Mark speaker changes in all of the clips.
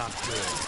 Speaker 1: not good.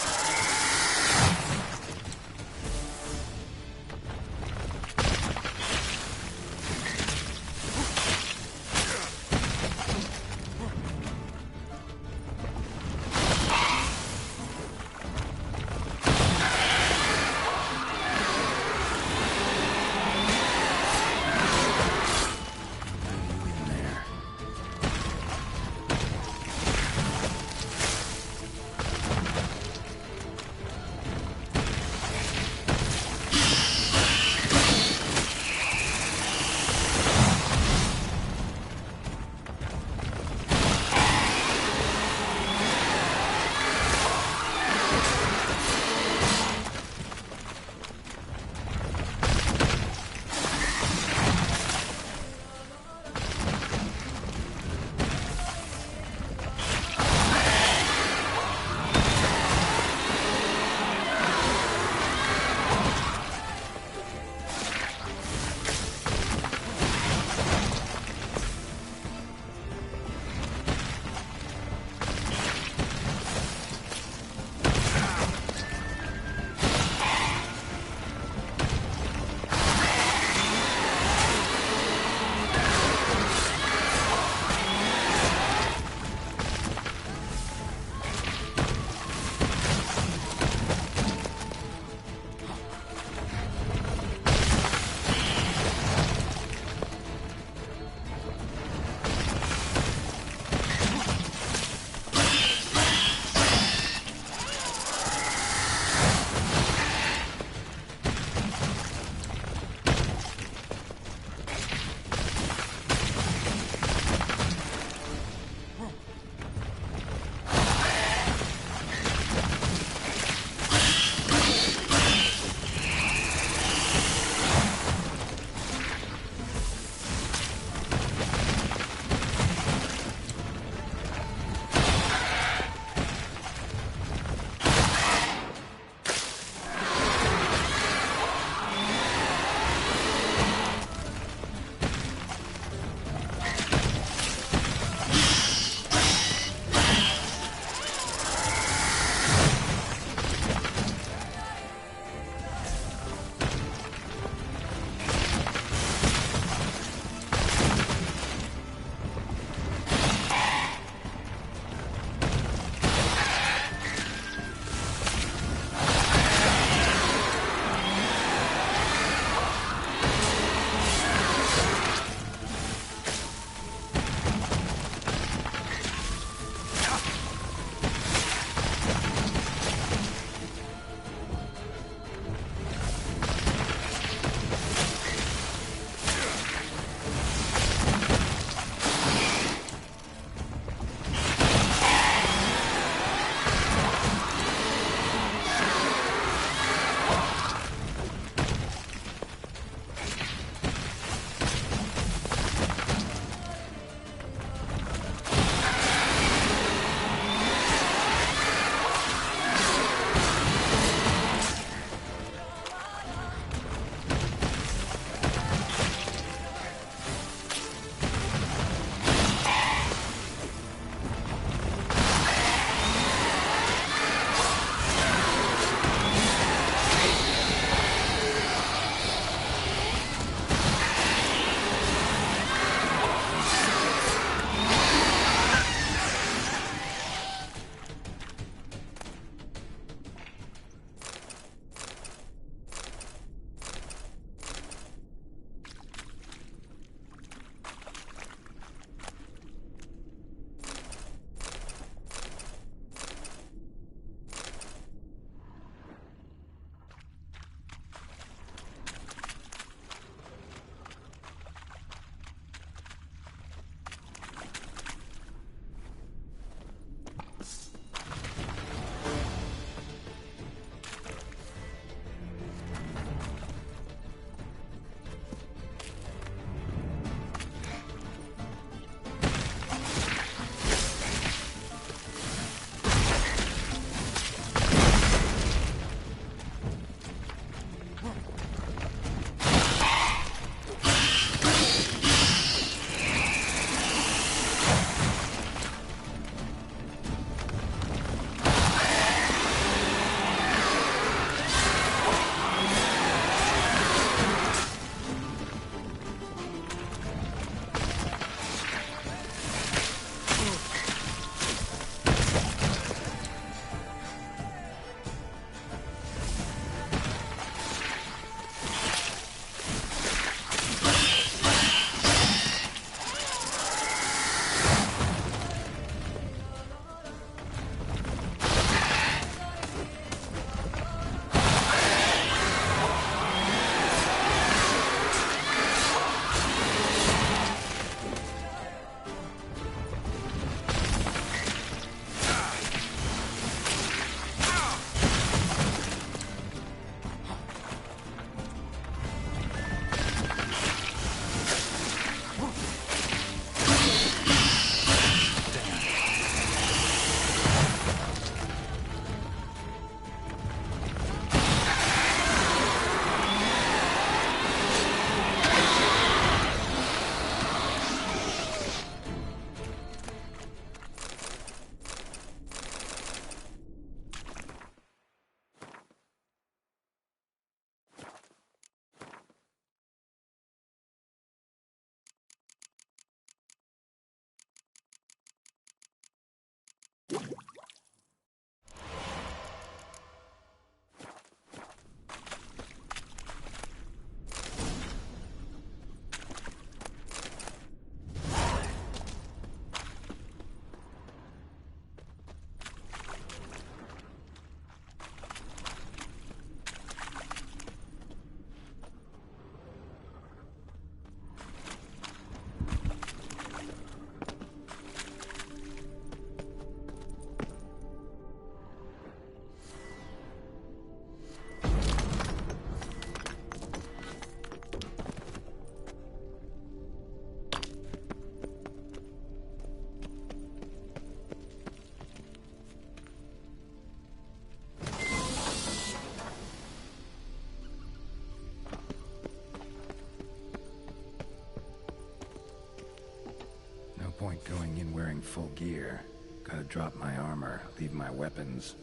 Speaker 1: full gear. Gotta drop my armor, leave my weapons.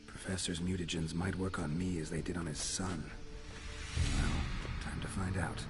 Speaker 1: Professor's mutagens might work on me as they did on his son. Well, time to find out.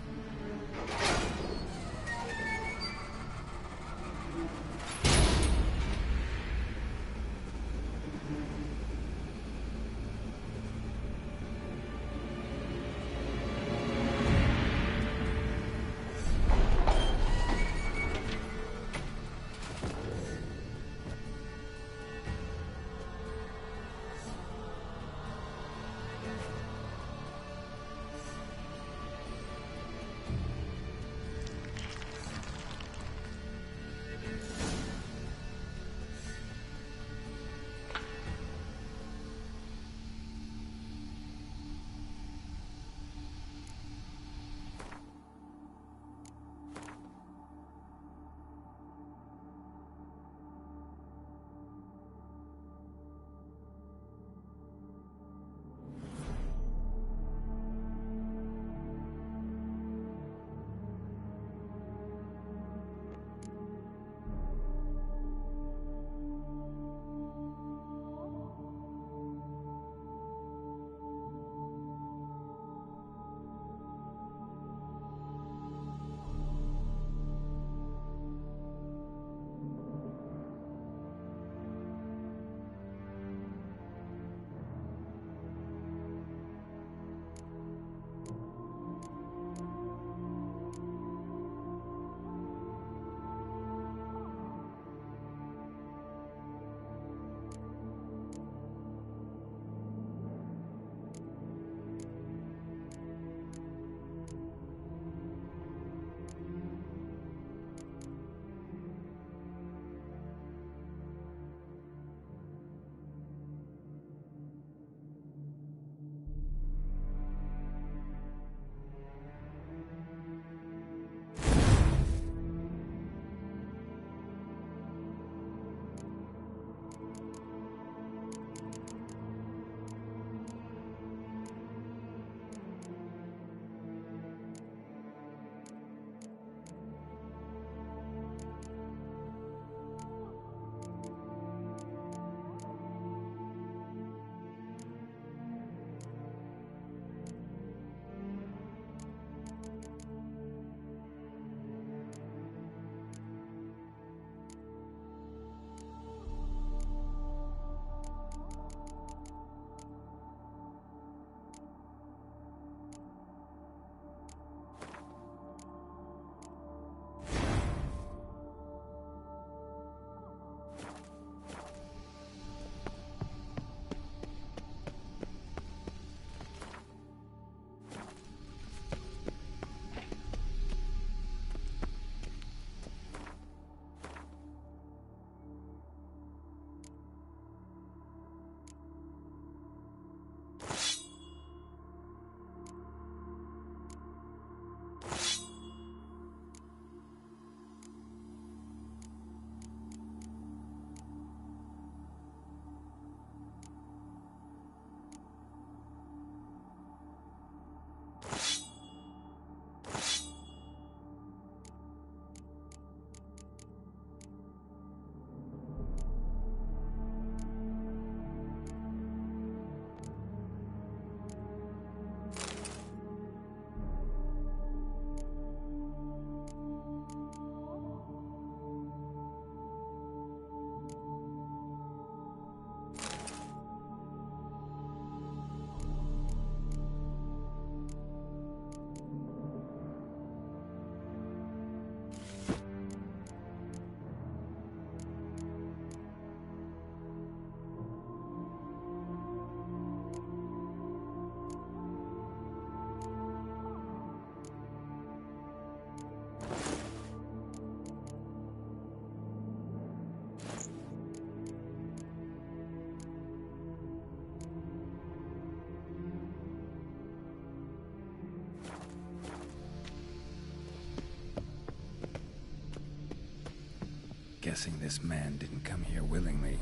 Speaker 1: guessing this man didn't come here willingly.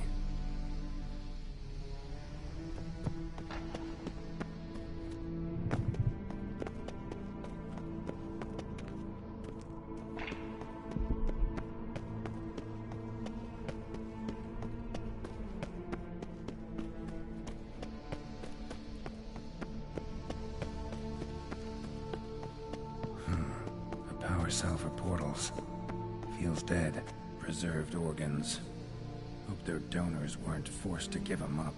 Speaker 1: Power cell for portals. Feels dead. Preserved organs. Hope their donors weren't forced to give them up.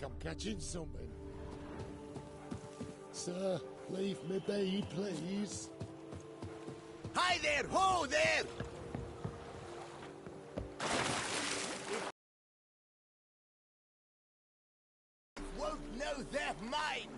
Speaker 2: I'm catching something. Sir, leave me be, please.
Speaker 3: Hi there! Ho there! Won't know they're mine!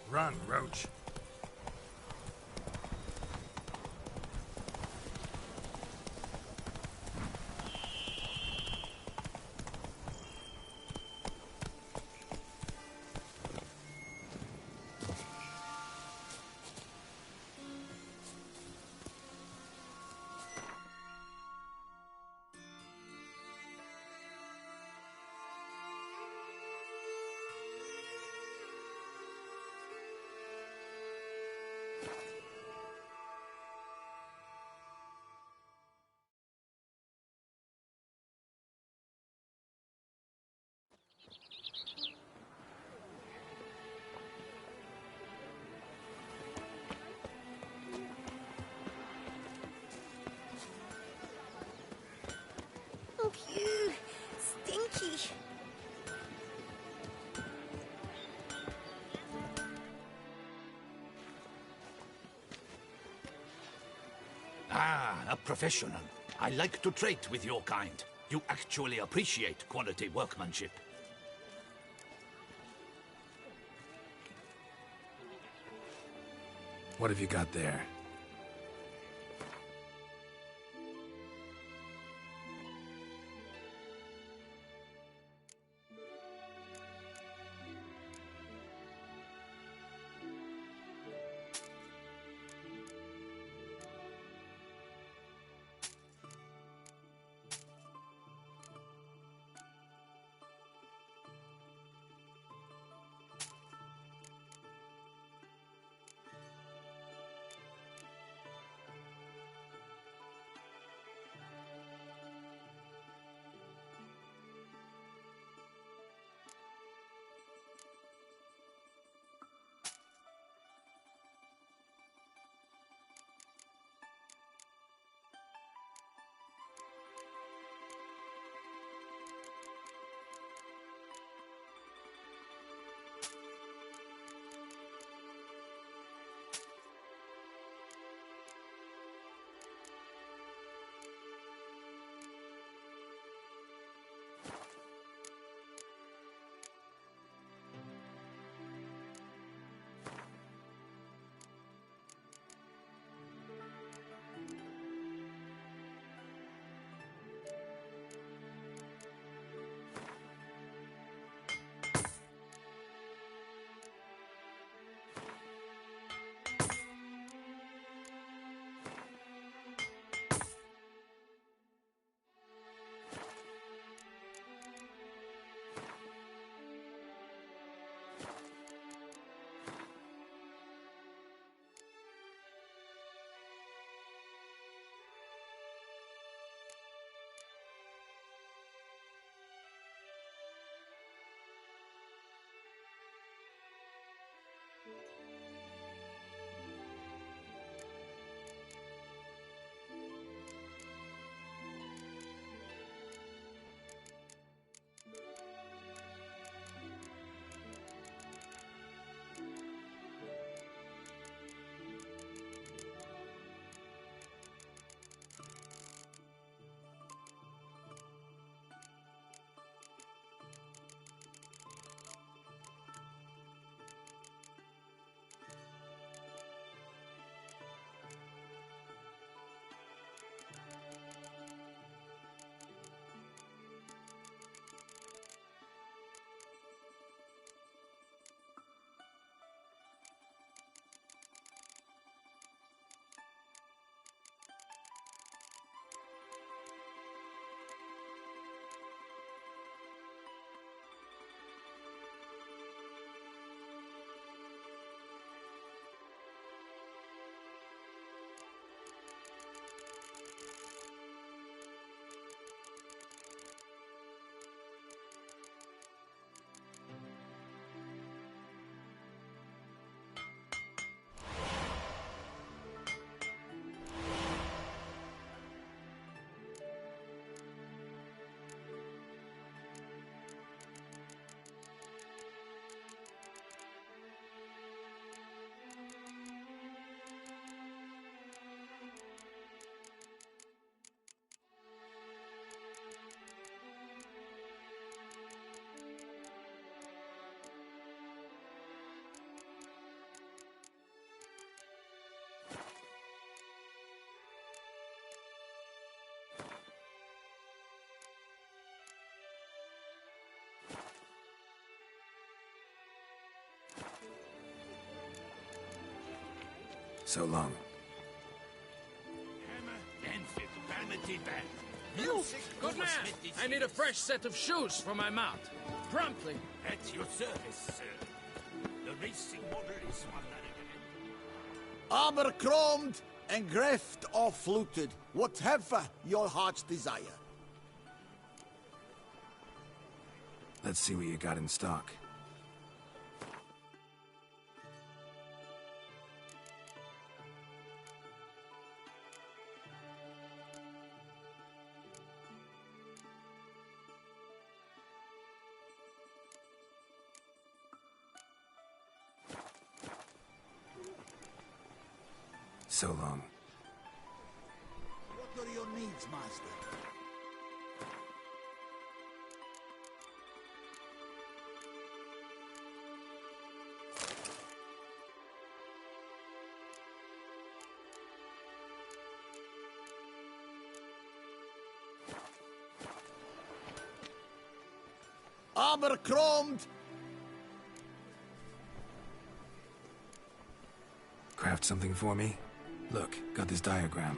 Speaker 4: Run, Roach.
Speaker 5: Phew, stinky.
Speaker 6: Ah, a professional. I like to trade with your kind. You actually appreciate quality workmanship.
Speaker 1: What have you got there? So long.
Speaker 6: Hammer, Enfield, vanity band.
Speaker 4: You,
Speaker 6: Music,
Speaker 4: good man.
Speaker 6: goldsmith,
Speaker 4: I need a fresh set of shoes for my mount. Promptly.
Speaker 6: At your service, sir. The racing motor is one
Speaker 3: Abercrombed and greft or fluted, whatever your heart's desire.
Speaker 1: Let's see what you got in stock. So long.
Speaker 3: What are your needs, master? Abercrombed!
Speaker 1: Craft something for me? Look, got this diagram.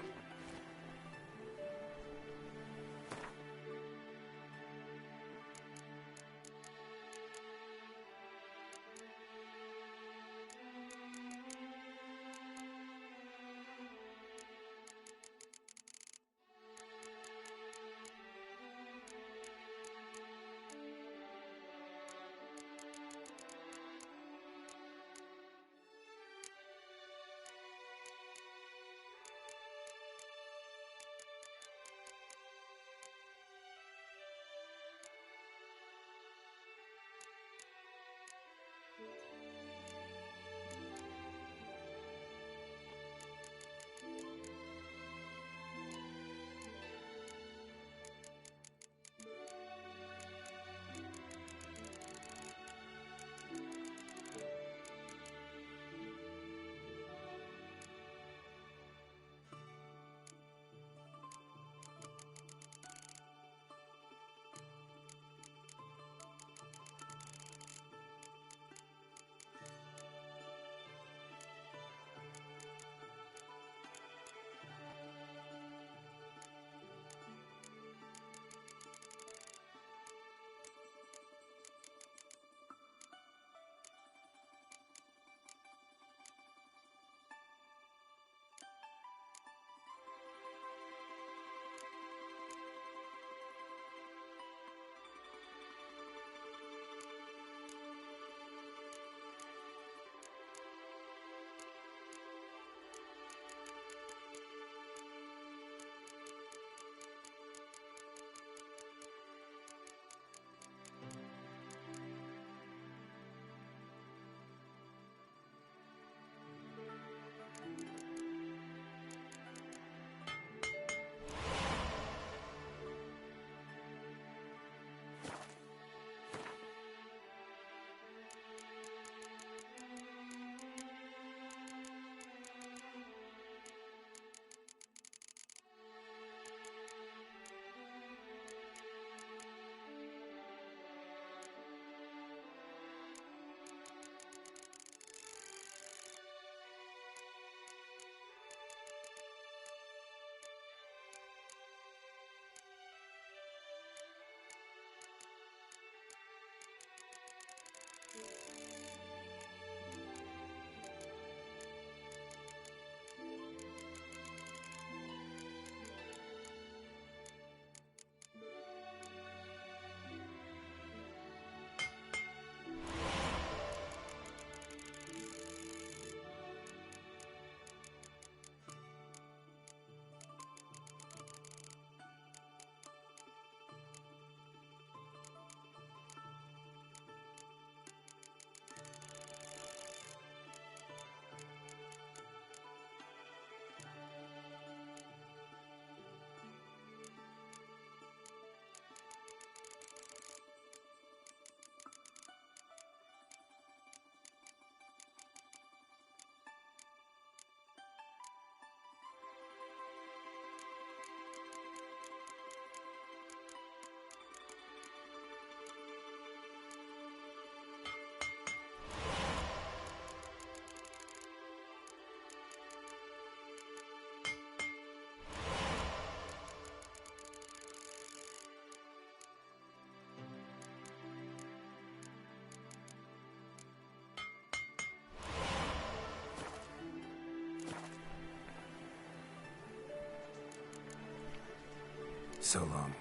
Speaker 1: So long.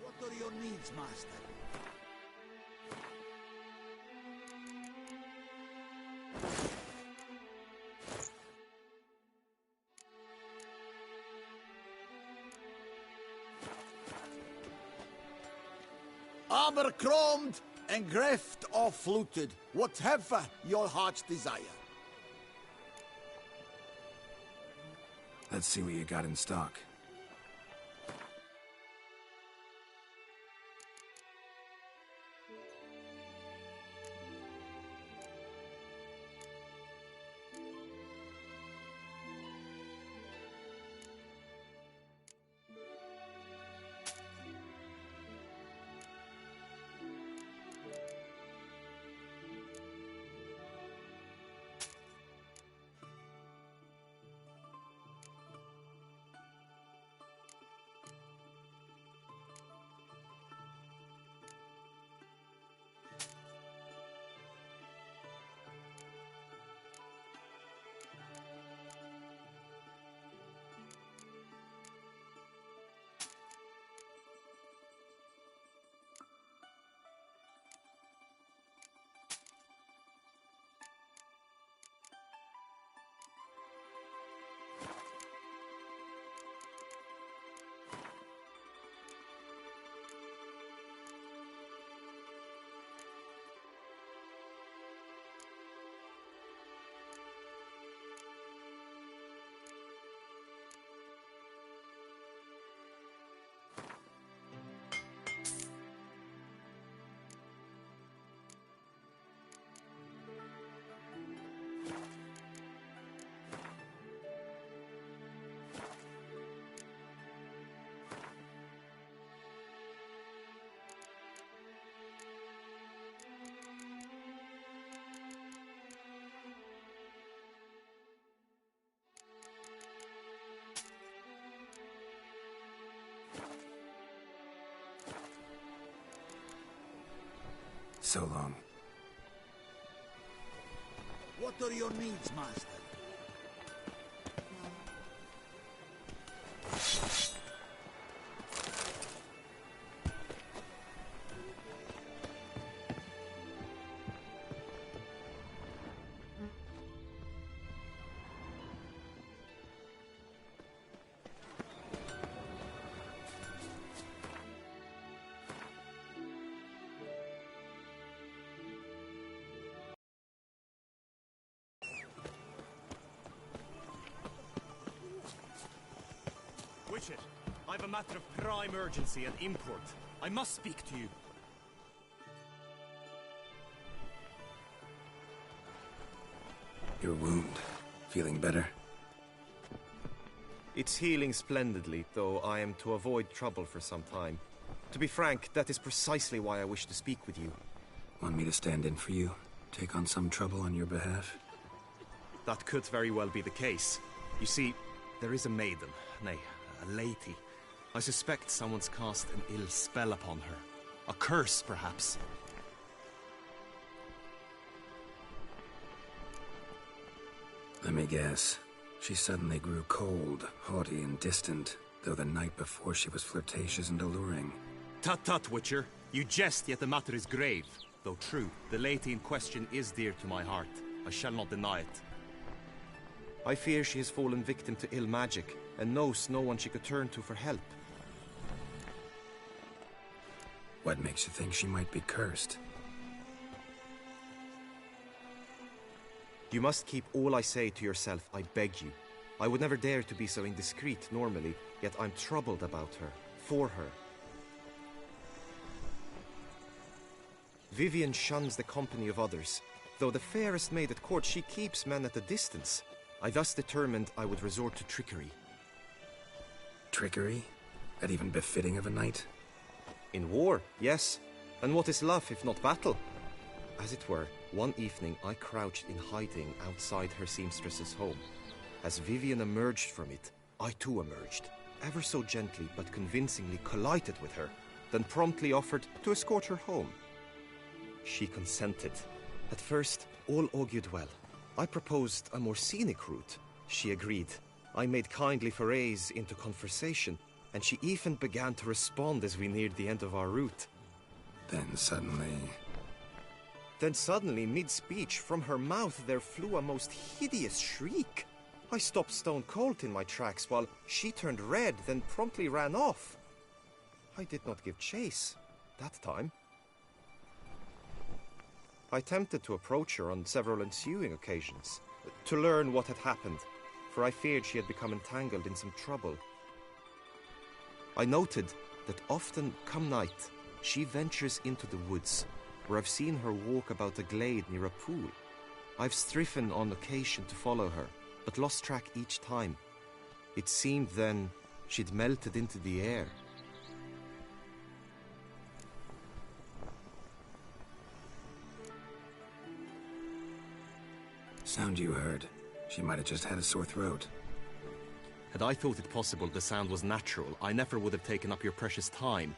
Speaker 3: What are your needs, master? Armor chromed and greft or fluted, whatever your heart's desire.
Speaker 1: Let's see what you got in stock. So long.
Speaker 3: What are your needs, master?
Speaker 7: Witcher, I've a matter of prime urgency and import. I must speak to you.
Speaker 1: Your wound. Feeling better?
Speaker 7: It's healing splendidly, though I am to avoid trouble for some time. To be frank, that is precisely why I wish to speak with you.
Speaker 1: Want me to stand in for you? Take on some trouble on your behalf?
Speaker 7: That could very well be the case. You see, there is a maiden, nay, a lady. I suspect someone's cast an ill spell upon her. A curse, perhaps.
Speaker 1: Let me guess. She suddenly grew cold, haughty, and distant, though the night before she was flirtatious and alluring.
Speaker 7: Tut tut, Witcher. You jest, yet the matter is grave. Though true, the lady in question is dear to my heart. I shall not deny it. I fear she has fallen victim to ill magic, and knows no one she could turn to for help.
Speaker 1: What makes you think she might be cursed?
Speaker 7: You must keep all I say to yourself, I beg you. I would never dare to be so indiscreet normally, yet I'm troubled about her, for her. Vivienne shuns the company of others. Though the fairest maid at court, she keeps men at a distance. I thus determined I would resort to trickery.
Speaker 1: Trickery? That even befitting of a knight?
Speaker 7: In war, yes. And what is love if not battle? As it were, one evening I crouched in hiding outside her seamstress's home. As Vivienne emerged from it, I too emerged. Ever so gently but convincingly collided with her, then promptly offered to escort her home. She consented. At first, all augured well. I proposed a more scenic route. She agreed. I made kindly forays into conversation, and she even began to respond as we neared the end of our route.
Speaker 1: Then suddenly...
Speaker 7: mid-speech, from her mouth there flew a most hideous shriek. I stopped stone cold in my tracks while she turned red, then promptly ran off. I did not give chase that time. I attempted to approach her on several ensuing occasions, to learn what had happened, for I feared she had become entangled in some trouble. I noted that often, come night, she ventures into the woods, where I've seen her walk about a glade near a pool. I've striven on occasion to follow her, but lost track each time. It seemed then she'd melted into the air.
Speaker 1: Sound you heard. She might have just had a sore throat.
Speaker 7: Had I thought it possible the sound was natural, I never would have taken up your precious time.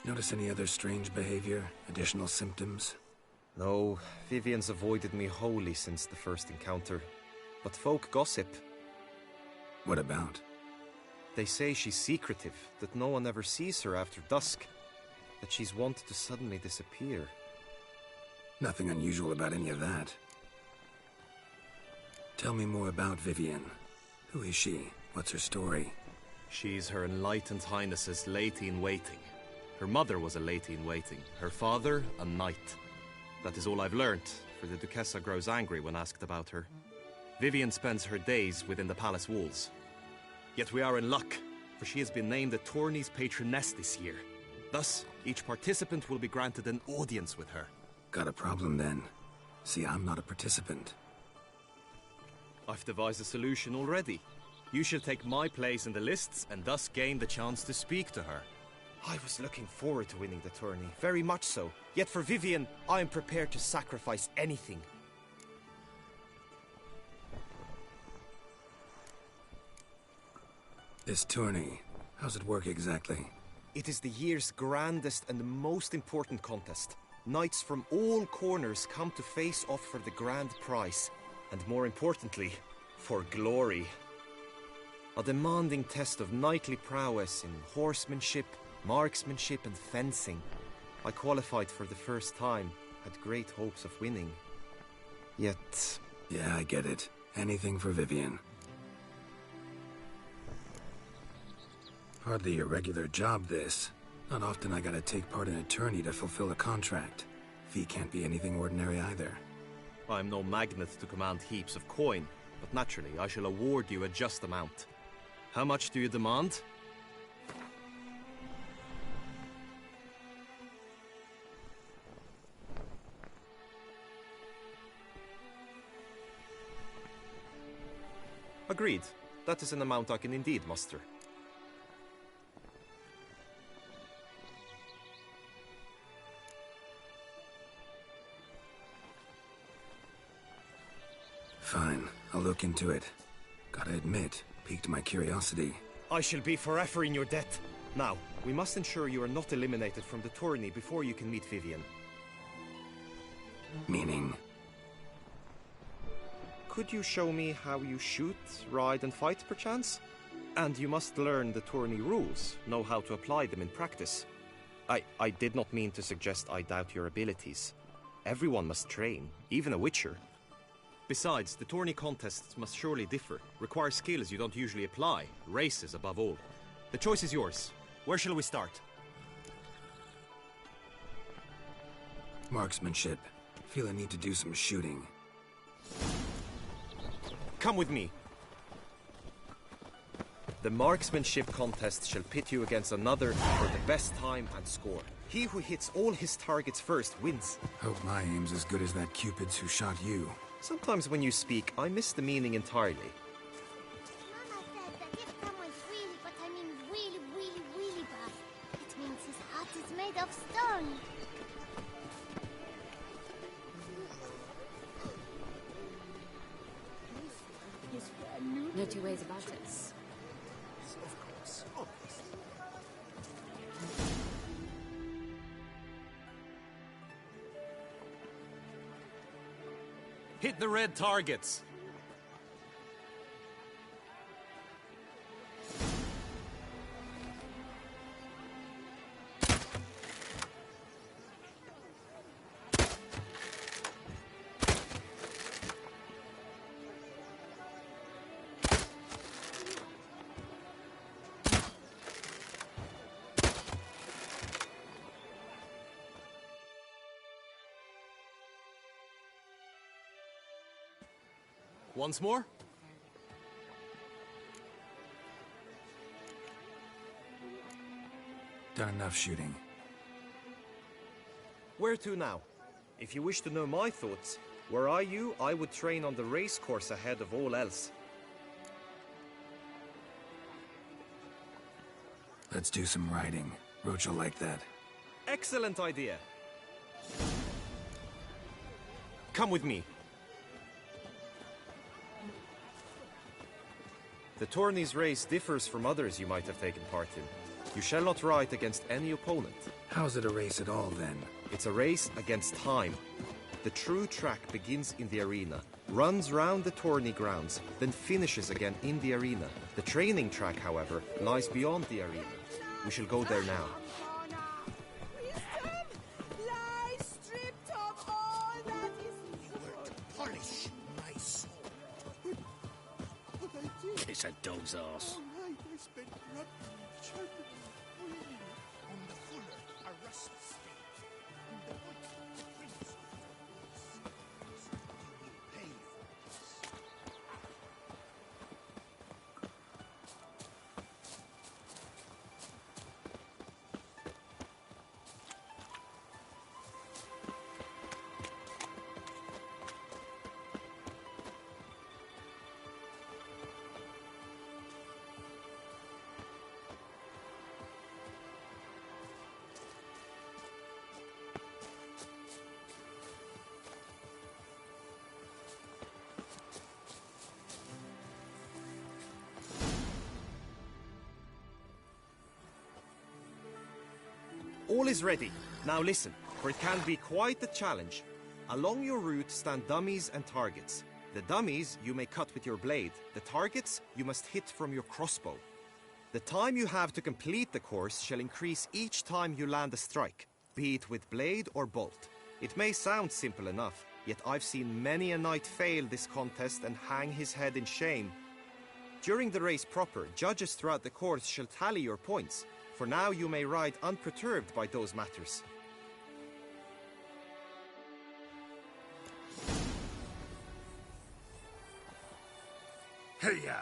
Speaker 1: Notice any other strange behavior? Additional symptoms?
Speaker 7: No, Vivian's avoided me wholly since the first encounter. But folk gossip.
Speaker 1: What about?
Speaker 7: They say she's secretive, that no one ever sees her after dusk, that she's wont to suddenly disappear.
Speaker 1: Nothing unusual about any of that. Tell me more about Vivian. Who is she? What's her story?
Speaker 7: She's Her Enlightened Highness's lady-in-waiting. Her mother was a lady-in-waiting, her father a knight. That is all I've learnt, for the Duchessa grows angry when asked about her. Vivian spends her days within the palace walls. Yet we are in luck, for she has been named the tourney's patroness this year. Thus, each participant will be granted an audience with her.
Speaker 1: Got a problem then. See, I'm not a participant.
Speaker 7: I've devised a solution already. You shall take my place in the lists and thus gain the chance to speak to her. I was looking forward to winning the tourney, very much so. Yet for Vivian, I am prepared to sacrifice anything.
Speaker 1: This tourney, how's it work exactly?
Speaker 7: It is the year's grandest and most important contest. Knights from all corners come to face off for the grand prize, and more importantly, for glory. A demanding test of knightly prowess in horsemanship, marksmanship and fencing. I qualified for the first time, had great hopes of winning. Yet...
Speaker 1: Yeah, I get it. Anything for Vivian. Hardly a regular job, this. Not often I gotta take part in a tourney to fulfill a contract. Fee can't be anything ordinary either.
Speaker 7: I'm no magnet to command heaps of coin, but naturally I shall award you a just amount. How much do you demand? Agreed. That is an amount I can indeed muster.
Speaker 1: Fine, I'll look into it. Gotta admit, piqued my curiosity.
Speaker 7: I shall be forever in your debt. Now, we must ensure you are not eliminated from the tourney before you can meet Vivian.
Speaker 1: Meaning?
Speaker 7: Could you show me how you shoot, ride and fight, perchance? And you must learn the tourney rules, know how to apply them in practice. I did not mean to suggest I doubt your abilities. Everyone must train, even a witcher. Besides, the tourney contests must surely differ, require skills you don't usually apply, races above all. The choice is yours. Where shall we start?
Speaker 1: Marksmanship. Feel I need to do some shooting.
Speaker 7: Come with me. The marksmanship contest shall pit you against another for the best time and score. He who hits all his targets first wins.
Speaker 1: Hope my aim's as good as that Cupid's who shot you.
Speaker 7: Sometimes when you speak, I miss the meaning entirely.
Speaker 5: Mama said that if someone's really, but I mean really, really, really bad, it means his heart is made of stone.
Speaker 8: No two ways about it.
Speaker 7: Hit the red targets. Once more?
Speaker 1: Done enough shooting.
Speaker 7: Where to now? If you wish to know my thoughts, were I you, I would train on the race course ahead of all else.
Speaker 1: Let's do some riding. Roach will like that.
Speaker 7: Excellent idea. Come with me. The tourney's race differs from others you might have taken part in. You shall not ride against any opponent.
Speaker 1: How's it a race at all, then?
Speaker 7: It's a race against time. The true track begins in the arena, runs round the tourney grounds, then finishes again in the arena. The training track, however, lies beyond the arena. We shall go there now.
Speaker 6: Kiss a dog's arse.
Speaker 7: All is ready. Now listen, for it can be quite a challenge. Along your route stand dummies and targets. The dummies you may cut with your blade. The targets you must hit from your crossbow. The time you have to complete the course shall increase each time you land a strike, be it with blade or bolt. It may sound simple enough, yet I've seen many a knight fail this contest and hang his head in shame. During the race proper, judges throughout the course shall tally your points. For now you may ride unperturbed by those matters.
Speaker 1: Hey-ya!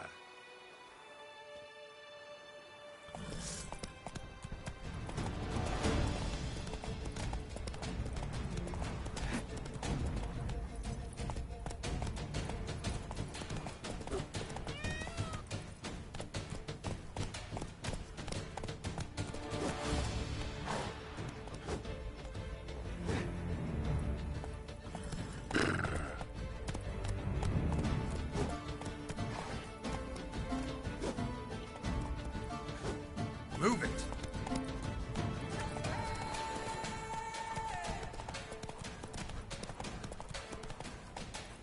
Speaker 1: Move it!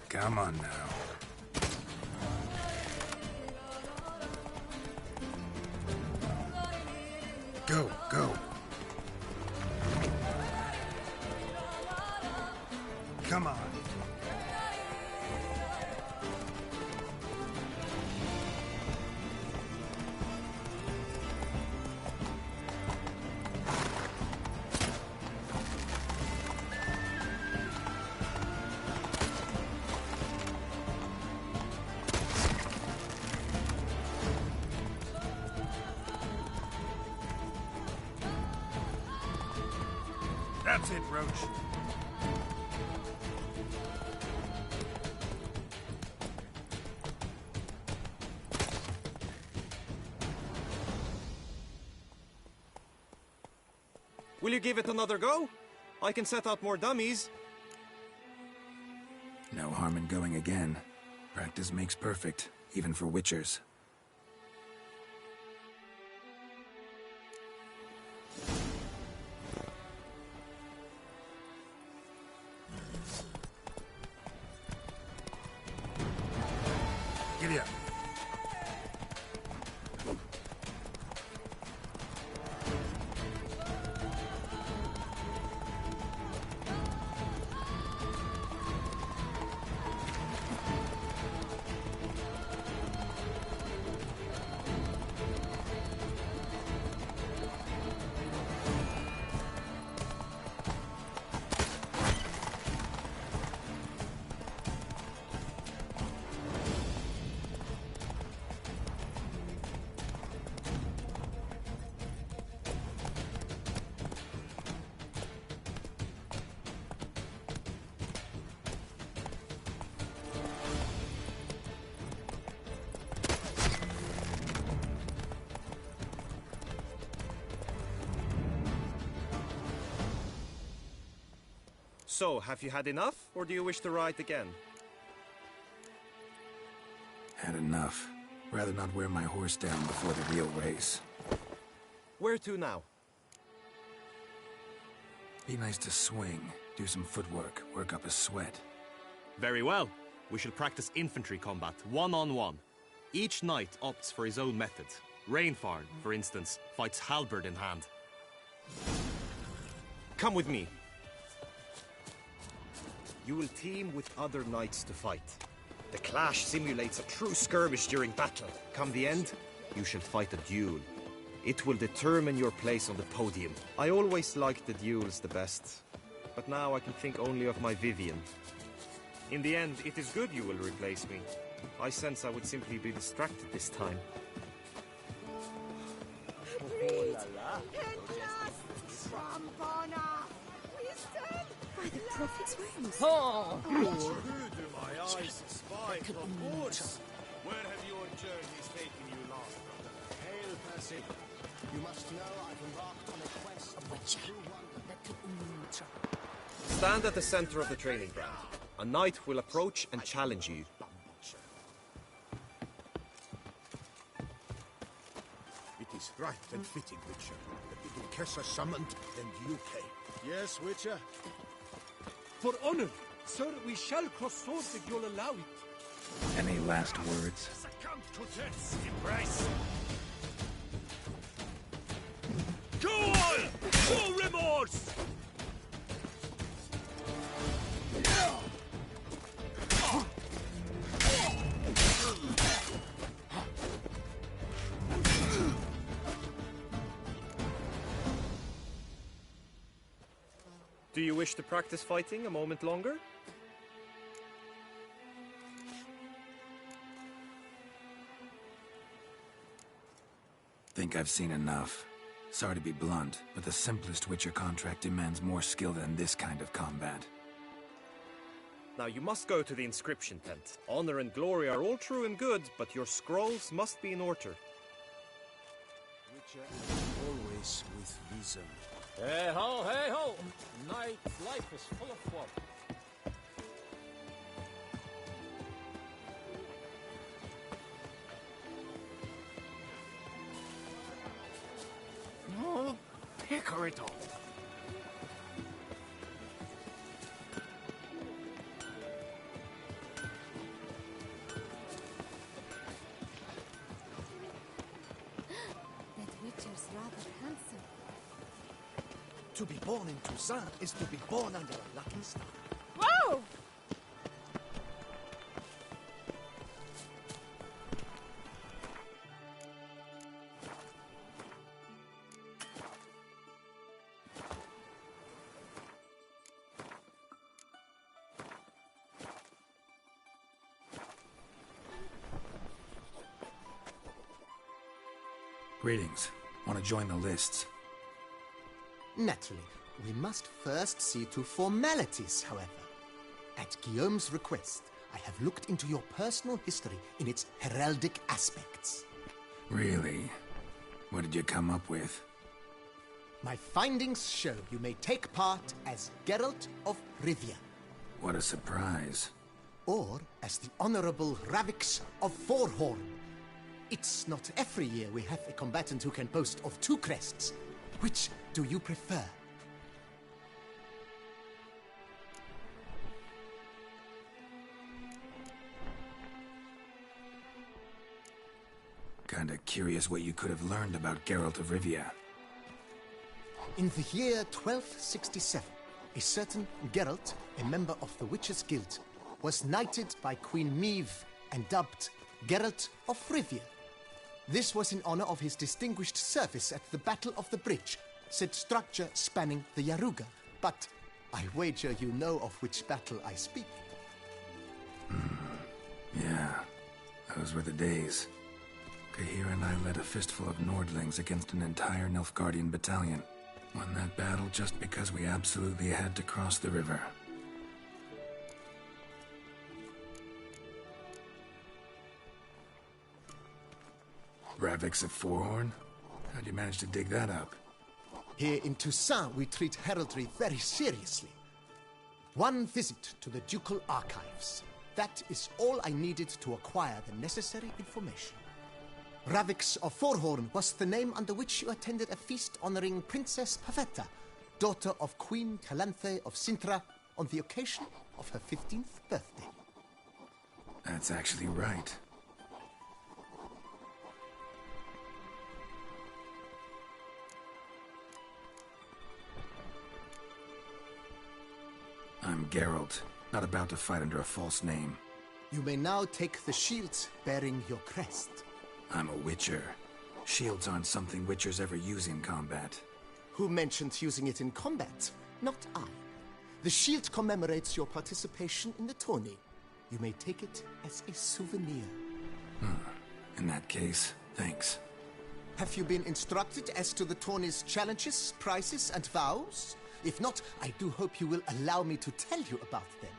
Speaker 1: Come on now. Go, go. Come on. That's it, Roach.
Speaker 7: Will you give it another go? I can set out more dummies.
Speaker 1: No harm in going again. Practice makes perfect, even for witchers. Giddy up.
Speaker 7: So, have you had enough, or do you wish to ride again?
Speaker 1: Had enough. Rather not wear my horse down before the real race.
Speaker 7: Where to now?
Speaker 1: Be nice to swing, do some footwork, work up a sweat.
Speaker 7: Very well. We shall practice infantry combat, one-on-one. Each knight opts for his own method. Rainfarn, for instance, fights halberd in hand. Come with me. You will team with other knights to fight. The clash simulates a true skirmish during battle. Come the end, you shall fight a duel. It will determine your place on the podium. I always liked the duels the best, but now I can think only of my Vivian. In the end, it is good you will replace me. I sense I would simply be distracted this time.
Speaker 8: By the prophet's wings.
Speaker 4: Oh!
Speaker 2: Who do my eyes spy from horse? Where have your journeys taken you last, brother? Hail, Percy. You must know I've embarked on a quest of true wonder.
Speaker 7: Stand at the center of the training ground. A knight will approach and challenge you.
Speaker 2: It is right and fitting, Witcher, that the Duchessa summoned and you came. Yes, Witcher?
Speaker 9: For honor, sir, we shall cross swords if you'll allow it.
Speaker 1: Any last words?
Speaker 2: Succumb to death's embrace!
Speaker 9: Go on! No remorse!
Speaker 7: Do you wish to practice fighting a moment longer?
Speaker 1: Think I've seen enough. Sorry to be blunt, but the simplest Witcher contract demands more skill than this kind of combat.
Speaker 7: Now you must go to the inscription tent. Honor and glory are all true and good, but your scrolls must be in order.
Speaker 2: Witcher, always with reason.
Speaker 4: Hey ho, hey ho! Night life is full of fun.
Speaker 3: No, picker it up.
Speaker 8: That Witcher's rather handsome.
Speaker 3: To be born in Toussaint is to be born under a lucky star.
Speaker 8: Whoa!
Speaker 1: Greetings. Want to join the lists?
Speaker 10: Naturally, we must first see to formalities, however. At Guillaume's request, I have looked into your personal history in its heraldic aspects.
Speaker 1: Really? What did you come up with?
Speaker 10: My findings show you may take part as Geralt of Rivia,
Speaker 1: What a surprise.
Speaker 10: or as the Honorable Ravix of Forhorn. It's not every year we have a combatant who can boast of two crests. Which do you prefer?
Speaker 1: Kinda curious what you could have learned about Geralt of Rivia.
Speaker 10: In the year 1267, a certain Geralt, a member of the Witches' Guild, was knighted by Queen Meve and dubbed Geralt of Rivia. This was in honor of his distinguished service at the Battle of the Bridge, said structure spanning the Yaruga. But I wager you know of which battle I speak.
Speaker 1: Yeah, those were the days. Cahir and I led a fistful of Nordlings against an entire Nilfgaardian battalion. Won that battle just because we absolutely had to cross the river. Ravix of Forhorn? How'd you manage to dig that up?
Speaker 10: Here in Toussaint, we treat heraldry very seriously. One visit to the Ducal Archives. That is all I needed to acquire the necessary information. Ravix of Forhorn was the name under which you attended a feast honoring Princess Pavetta, daughter of Queen Calanthe of Sintra, on the occasion of her 15th birthday.
Speaker 1: That's actually right. I'm Geralt, not about to fight under a false name.
Speaker 10: You may now take the shield bearing your crest.
Speaker 1: I'm a Witcher. Shields aren't something Witchers ever use in combat.
Speaker 10: Who mentioned using it in combat? Not I. The shield commemorates your participation in the tourney. You may take it as a souvenir.
Speaker 1: In that case, thanks.
Speaker 10: Have you been instructed as to the tourney's challenges, prizes, and vows? If not, I do hope you will allow me to tell you about them.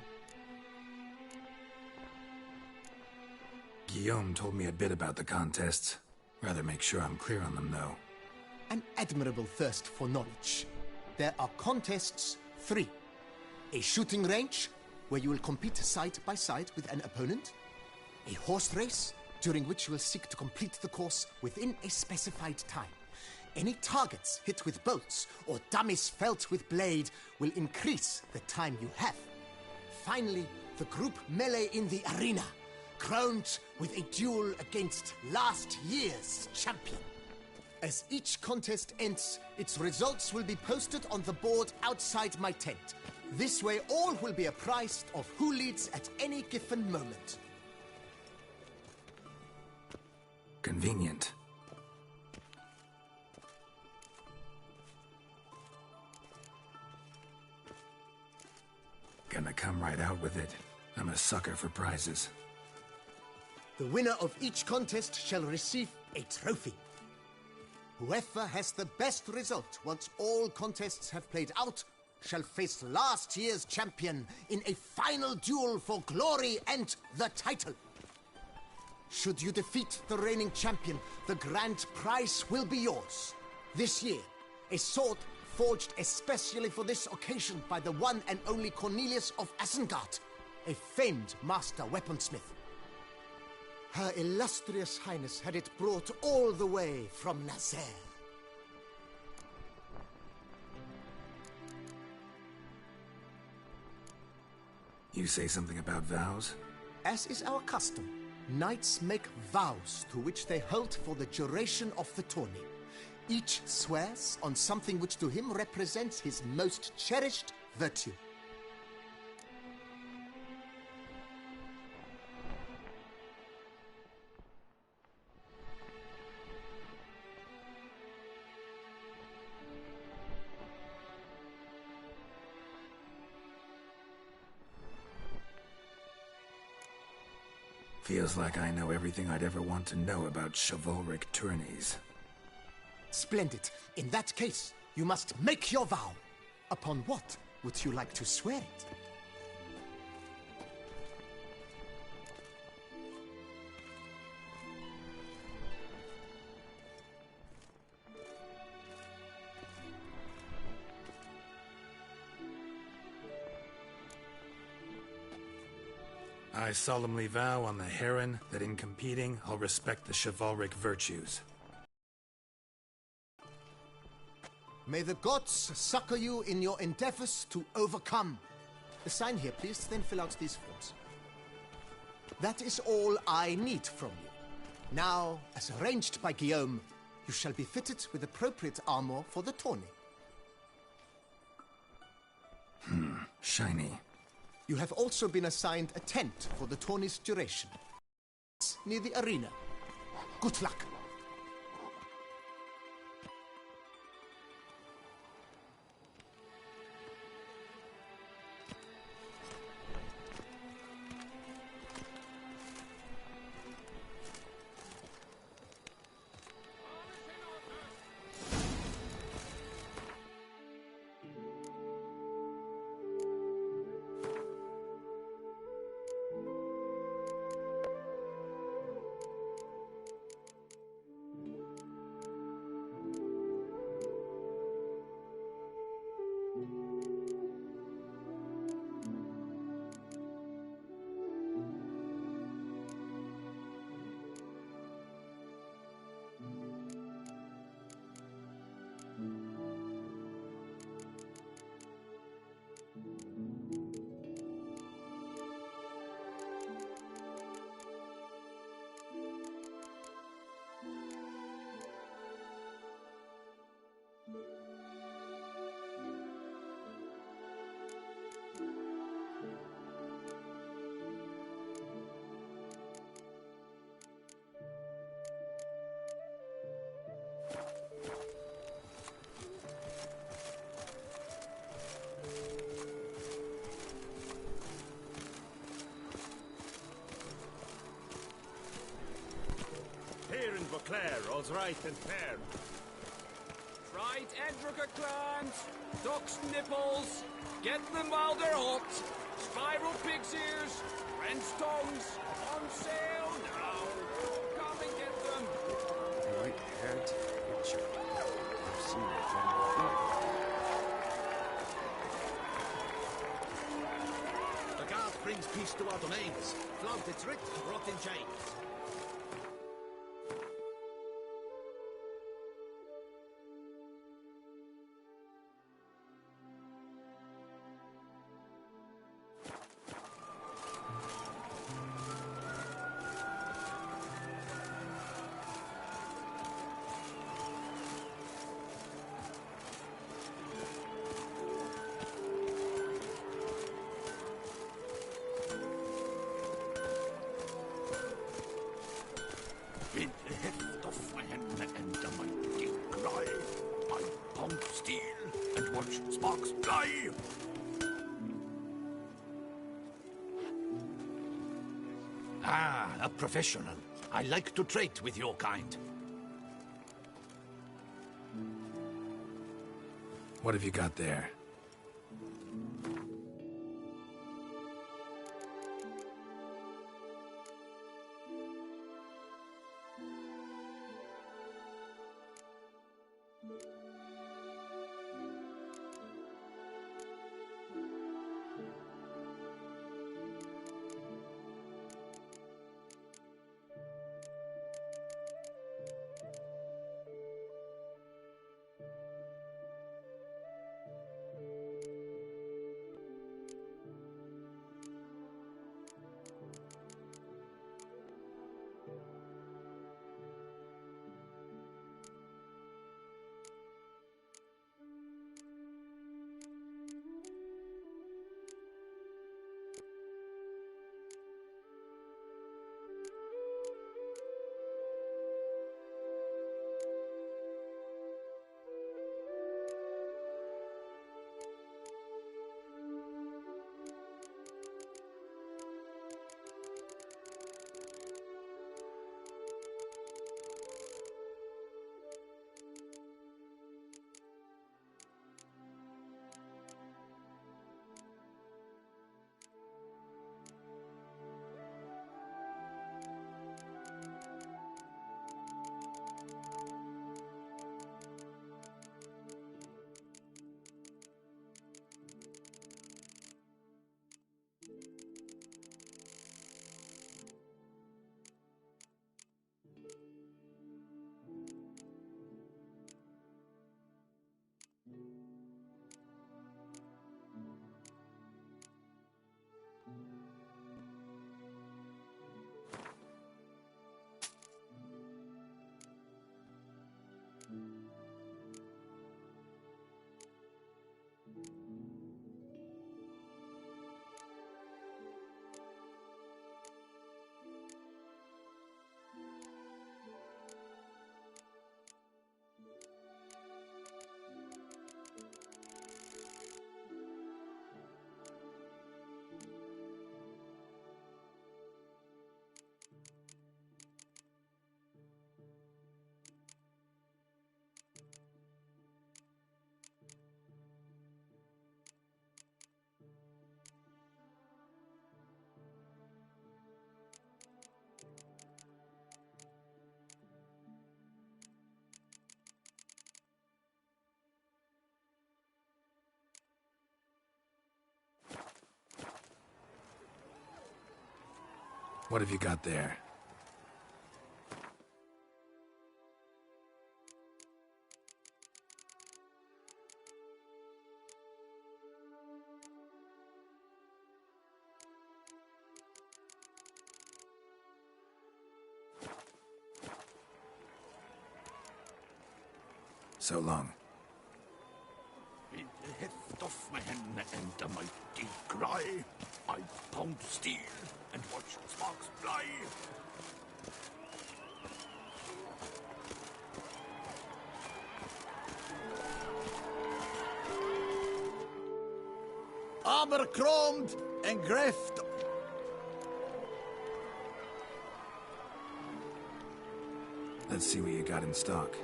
Speaker 1: Guillaume told me a bit about the contests. Rather make sure I'm clear on them, though.
Speaker 10: An admirable thirst for knowledge. There are contests 3. A shooting range, where you will compete side by side with an opponent. A horse race, during which you will seek to complete the course within a specified time. Any targets hit with bolts or dummies felt with blade will increase the time you have. Finally, the group melee in the arena, crowned with a duel against last year's champion. As each contest ends, its results will be posted on the board outside my tent. This way all will be apprised of who leads at any given moment.
Speaker 1: Convenient. Gonna come right out with it. I'm a sucker for prizes.
Speaker 10: The winner of each contest shall receive a trophy. Whoever has the best result once all contests have played out shall face last year's champion in a final duel for glory and the title. Should you defeat the reigning champion, the grand prize will be yours. This year, a sword forged especially for this occasion by the one and only Cornelius of Isengard, a famed master weaponsmith. Her illustrious highness had it brought all the way from Nazaire.
Speaker 1: You say something about vows?
Speaker 10: As is our custom, knights make vows to which they hold for the duration of the tourney. Each swears on something which to him represents his most cherished virtue.
Speaker 1: Feels like I know everything I'd ever want to know about chivalric tourneys.
Speaker 10: Splendid. In that case, you must make your vow. Upon what would you like to swear it?
Speaker 1: I solemnly vow on the Heron that in competing, I'll respect the chivalric virtues.
Speaker 10: May the gods succor you in your endeavors to overcome. Sign here, please, then fill out these forms. That is all I need from you. Now, as arranged by Guillaume, you shall be fitted with appropriate armor for the tourney.
Speaker 1: Shiny.
Speaker 10: You have also been assigned a tent for the tourney's duration. Near the arena. Good luck.
Speaker 2: All's right and fair.
Speaker 4: Right, Edrica clans, duck's nipples, get them while they're hot, spiral pig's ears, French tongues, on sale now. Come and get them.
Speaker 7: White-haired witcher. I've seen the general.
Speaker 6: The guard brings peace to our domains. Flout its writ, rot in chains.
Speaker 2: In the heft of my hand and a mighty cry, I pound steel and watch sparks fly.
Speaker 6: Ah, a professional. I like to trade with your kind.
Speaker 1: What have you got there? What have you got there? So long.
Speaker 2: In the heft of my hand and a mighty cry, I pound steel and watch sparks fly.
Speaker 3: Abercrombed and greft.
Speaker 1: Let's see what you got in stock.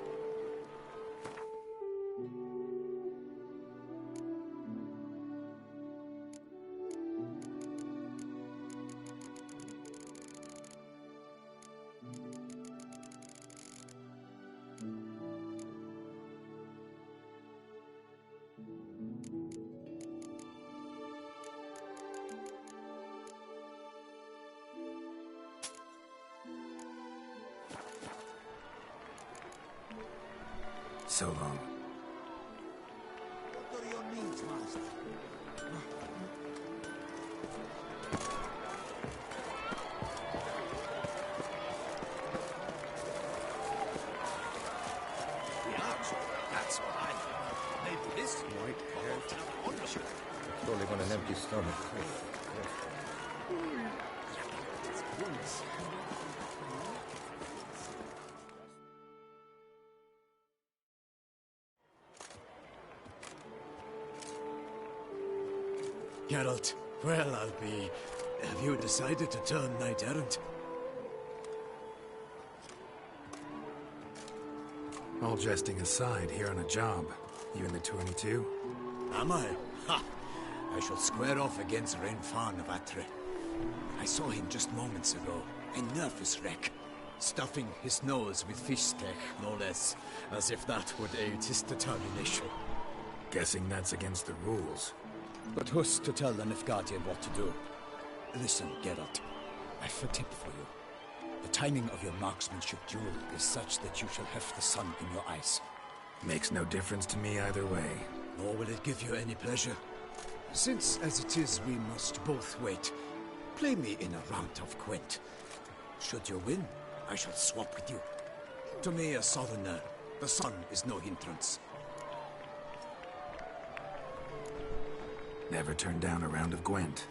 Speaker 1: So long.
Speaker 3: What are your needs, master?
Speaker 6: The arch. That's what I thought. Maybe this
Speaker 7: White hair.
Speaker 6: Surely
Speaker 7: on an empty stomach.
Speaker 2: Geralt, well, I'll be... Have you decided to turn knight-errant?
Speaker 1: All jesting aside, here on a job. You in the 22?
Speaker 2: Am I? Ha! I shall square off against Renfan of Atre. I saw him just moments ago. A nervous wreck. Stuffing his nose with fish steak, no less. As if that would aid his determination.
Speaker 1: Guessing that's against the rules.
Speaker 2: But who's to tell the Nilfgaardian what to do? Listen, Geralt. I've a tip for you. The timing of your marksmanship duel is such that you shall have the sun in your eyes.
Speaker 1: Makes no difference to me either way.
Speaker 2: Nor will it give you any pleasure. Since, as it is, we must both wait, play me in a round of Gwent. Should you win, I shall swap with you. To me, a southerner, the sun is no hindrance.
Speaker 1: Never turn down a round of Gwent.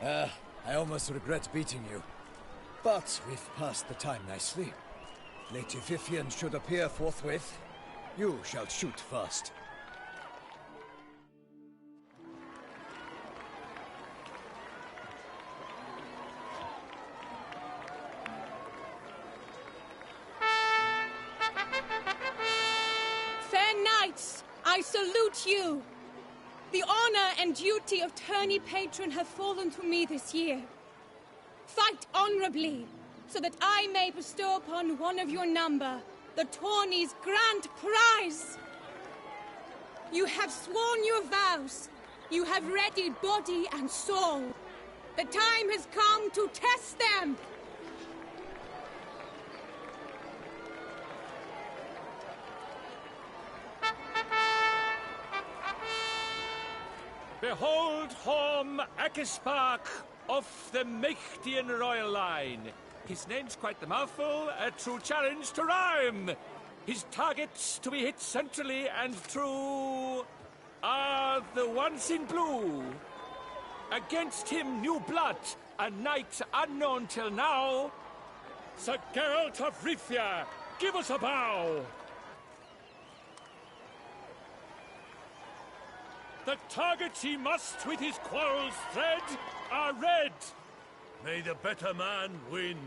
Speaker 2: I almost regret beating you. But we've passed the time nicely. Lady Vivian should appear forthwith. You shall shoot first.
Speaker 11: Fair knights, I salute you. The honor and duty of tourney patron have fallen to me this year. Fight honorably, so that I may bestow upon one of your number the tourney's grand prize. You have sworn your vows. You have readied body and soul. The time has come to test them.
Speaker 12: Behold Horm Akispark of the Mechtian royal line. His name's quite the mouthful, a true challenge to rhyme. His targets to be hit centrally and true are the ones in blue. Against him new blood, a knight unknown till now. Sir Geralt of Rivia, give us a bow. The targets he must with his quarrels thread are red. May the better man win.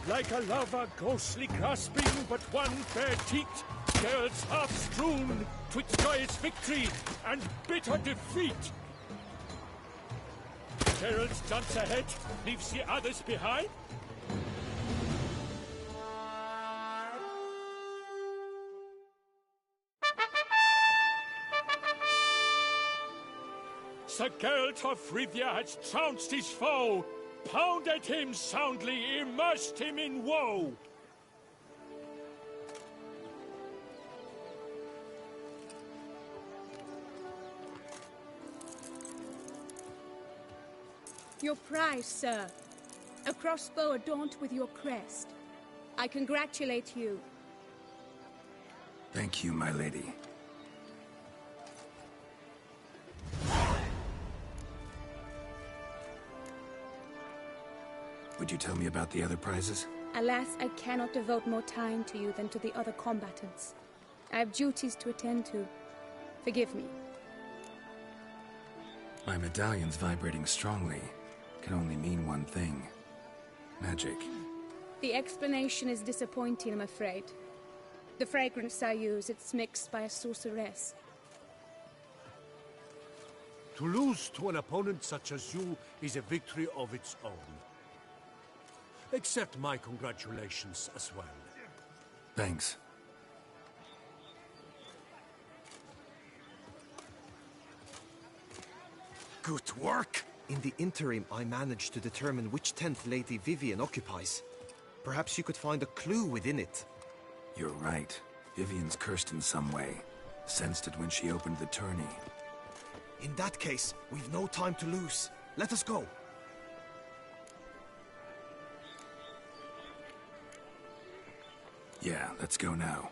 Speaker 12: Like a lover ghostly grasping but one fair teat, Geralt's heart strewn twixt joyous victory and bitter defeat. Geralt jumps ahead, leaves the others behind. Sir Geralt of Rivia has trounced his foe, pounded him soundly, immersed him in woe.
Speaker 11: Your prize, sir. A crossbow adorned with your crest. I congratulate you.
Speaker 1: Thank you, my lady. Would you tell me about the other prizes?
Speaker 11: Alas, I cannot devote more time to you than to the other combatants. I have duties to attend to. Forgive me.
Speaker 1: My medallion's vibrating strongly. Can only mean one thing. Magic.
Speaker 11: The explanation is disappointing, I'm afraid. The fragrance I use, it's mixed by a sorceress.
Speaker 9: To lose to an opponent such as you is a victory of its own. Accept my congratulations as well.
Speaker 1: Thanks.
Speaker 7: Good work! In the interim, I managed to determine which tent Lady Vivian occupies. Perhaps you could find a clue within it.
Speaker 1: You're right. Vivian's cursed in some way. Sensed it when she opened the tourney.
Speaker 7: In that case, we've no time to lose. Let us go.
Speaker 1: Yeah, let's go now.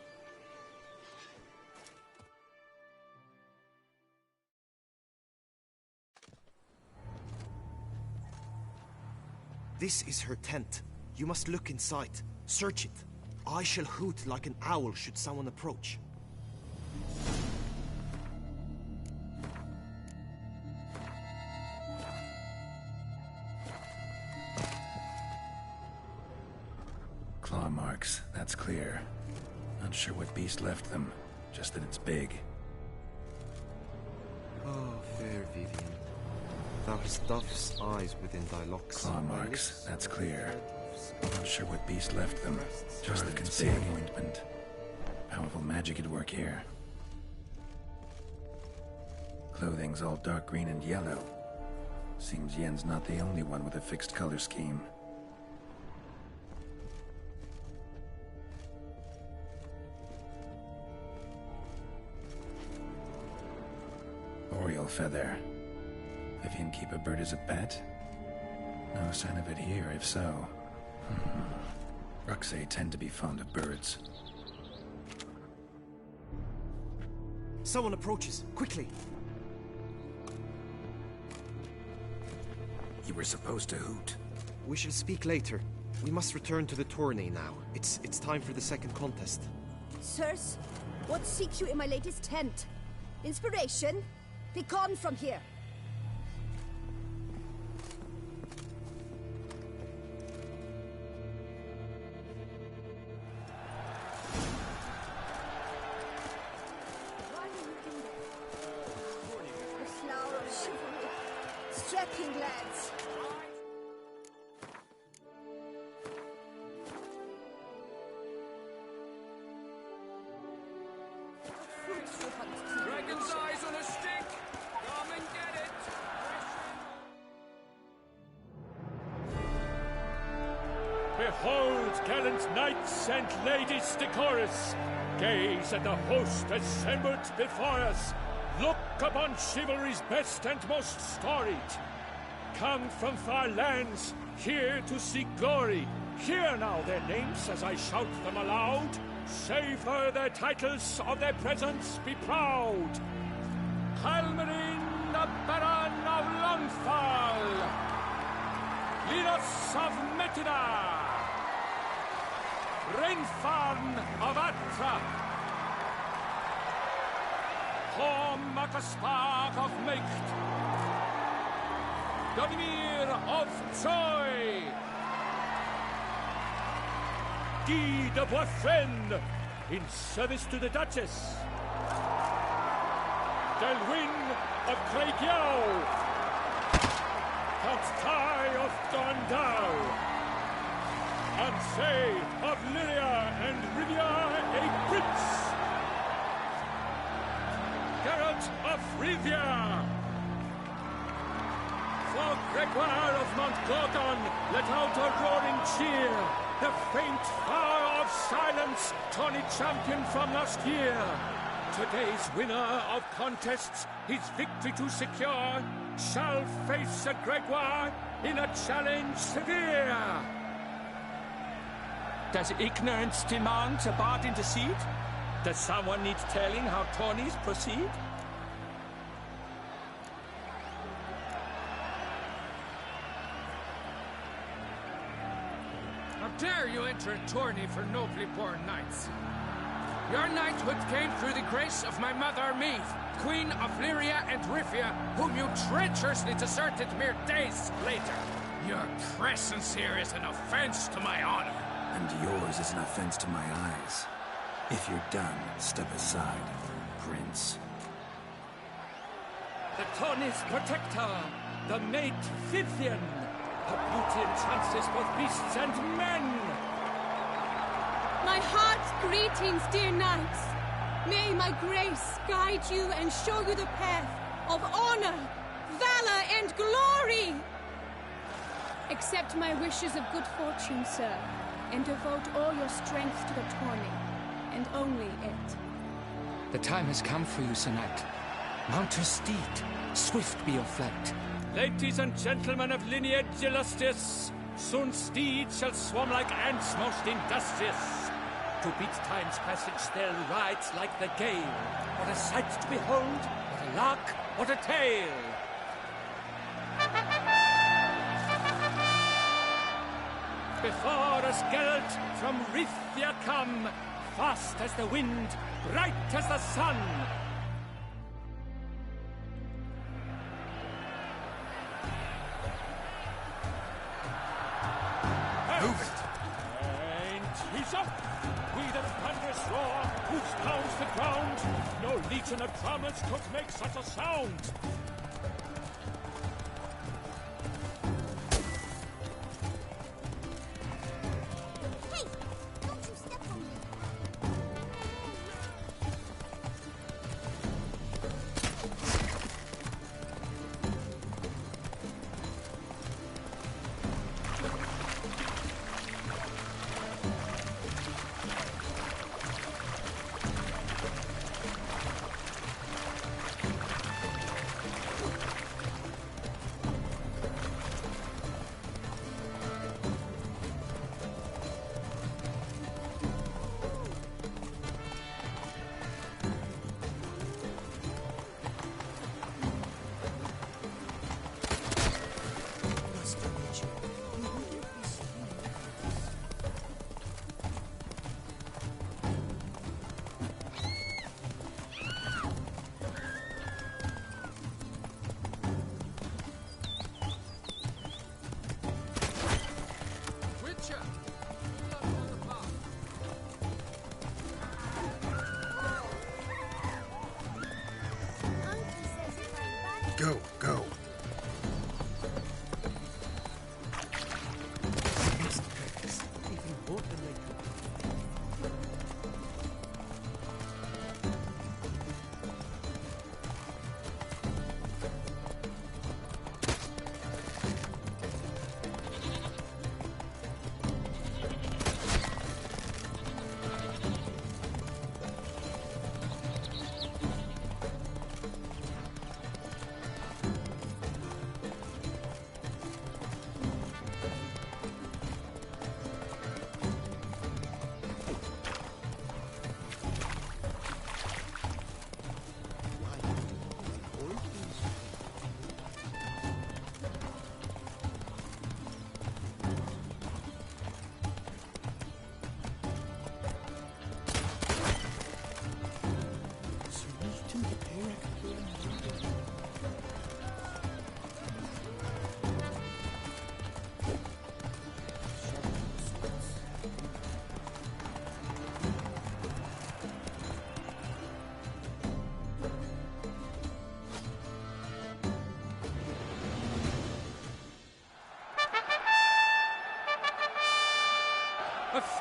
Speaker 7: This is her tent. You must look inside. Search it. I shall hoot like an owl should someone approach.
Speaker 1: Claw marks, that's clear. Not sure what beast left them, just that it's big.
Speaker 7: Oh, fair Vivian. Thou hast dove's eyes within thy locks.
Speaker 1: Claw marks, that's clear. Not sure what beast left them, just that it's big. Ointment. Powerful magic at work here. Clothing's all dark green and yellow. Seems Yen's not the only one with a fixed color scheme. Oriole feather. Vivian keep a bird as a pet? No sign of it here, if so. Ruxay tend to be fond of birds.
Speaker 7: Someone approaches. Quickly!
Speaker 1: You were supposed to hoot.
Speaker 7: We shall speak later. We must return to the tourney now. It's time for the second contest.
Speaker 8: Sirs, what seeks you in my latest tent? Inspiration? Be gone from here! The flower of chivalry. Strapping lads.
Speaker 4: Dragon's eyes on a stick! Come and get it!
Speaker 12: Behold, gallant knights and ladies decorous! Gaze at the host assembled before us! Look upon chivalry's best and most storied! Come from far lands, here to seek glory! Hear now their names as I shout them aloud! Savor their titles, of their presence be proud! Halmarin, the Baron of Longfall! Linos of Metida! Rainfarn of Atra! Horm Akaspark of Mecht! Godimir of Troy! Guy de Boisfren, in service to the Duchess. Delwyn of Craigiau. Count Tai of Dorndal. Ansay of Lyria and Rivia a prince. Geralt of Rivia. For Gregoire of Montgordon, let out a roaring cheer. The faint fire of silence, tourney champion from last year. Today's winner of contests, his victory to secure, shall face a Gregoire in a challenge severe. Does ignorance demand a bard intercede? Does someone need telling how tourneys proceed?
Speaker 4: How dare you enter a tourney for nobly born knights? Your knighthood came through the grace of my mother Meve, Queen of Lyria and Rivia, whom you treacherously deserted mere days later. Your presence here is an offense to my honor.
Speaker 1: And yours is an offense to my eyes. If you're done, step aside, Prince.
Speaker 12: The tourney's protector, the maid Vivian. Her beauty entrances both beasts and men.
Speaker 11: My heart's greetings, dear knights. May my grace guide you and show you the path of honor, valor, and glory. Accept my wishes of good fortune, sir, and devote all your strength to the tourney, and only it.
Speaker 4: The time has come for you, Sir Knight. Mount your steed. Swift be your flight.
Speaker 12: Ladies and gentlemen of lineage illustrious, soon steeds shall swarm like ants most industrious. To beat time's passage they'll ride like the gale. What a sight to behold, what a lark, what a tale! Before us Geralt from Rithia come, fast as the wind, bright as the sun.
Speaker 1: Move it!
Speaker 12: And he's up! With a thunderous roar, hoofs pounds the ground. No legion of drummers could make such a sound.
Speaker 5: Hey! Don't you step on me!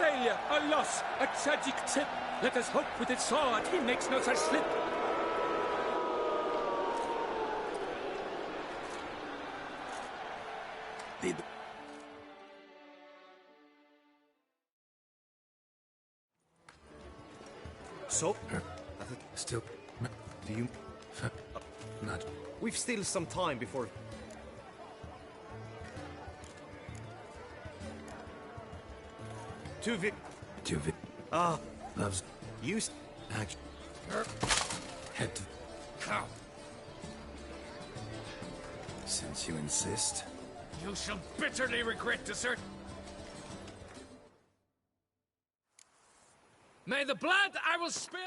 Speaker 12: failure, a loss, a tragic tip. Let us hope with its sword he makes no such slip.
Speaker 7: So,
Speaker 1: Still...
Speaker 7: do you...
Speaker 1: Not...
Speaker 7: We've still some time before...
Speaker 1: Tuvi... Loves...
Speaker 7: Use...
Speaker 1: Act... Head to...
Speaker 4: How?
Speaker 1: Since you insist...
Speaker 4: You shall bitterly regret desert. May the blood I will spill...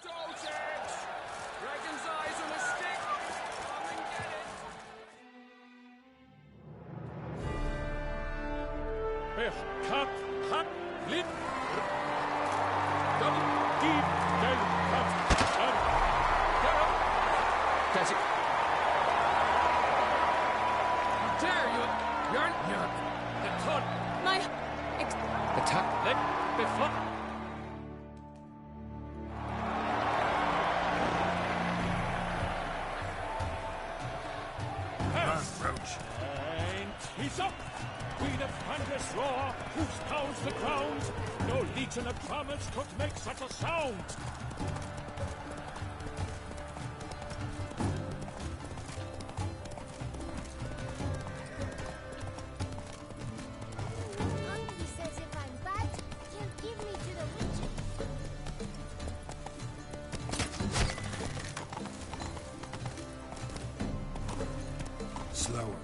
Speaker 4: Dosage! Dragon's eyes on a stick! Come and get it!
Speaker 12: Kap, hap, lip. Double, deep, del, kap,
Speaker 4: That's it. How dare you! You're...
Speaker 12: The ton.
Speaker 11: My...
Speaker 4: Attack.
Speaker 12: Let, before... And he's up! Queen of thunderous roar, whose pounds the ground. No legion of drummers could make such a sound.
Speaker 5: Uncle says if I'm bad, he'll give me to the witches.
Speaker 1: Slower.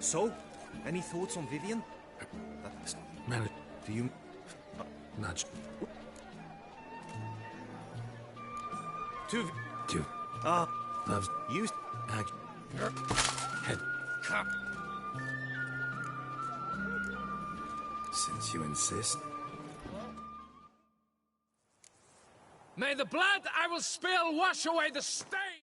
Speaker 7: So, any thoughts on Vivian?
Speaker 1: Man,
Speaker 7: Do you...
Speaker 1: nudge.
Speaker 7: To...
Speaker 1: Loves...
Speaker 7: Use...
Speaker 1: Act... Head...
Speaker 4: Come.
Speaker 1: Since you insist...
Speaker 4: May the blood I will spill wash away the stain!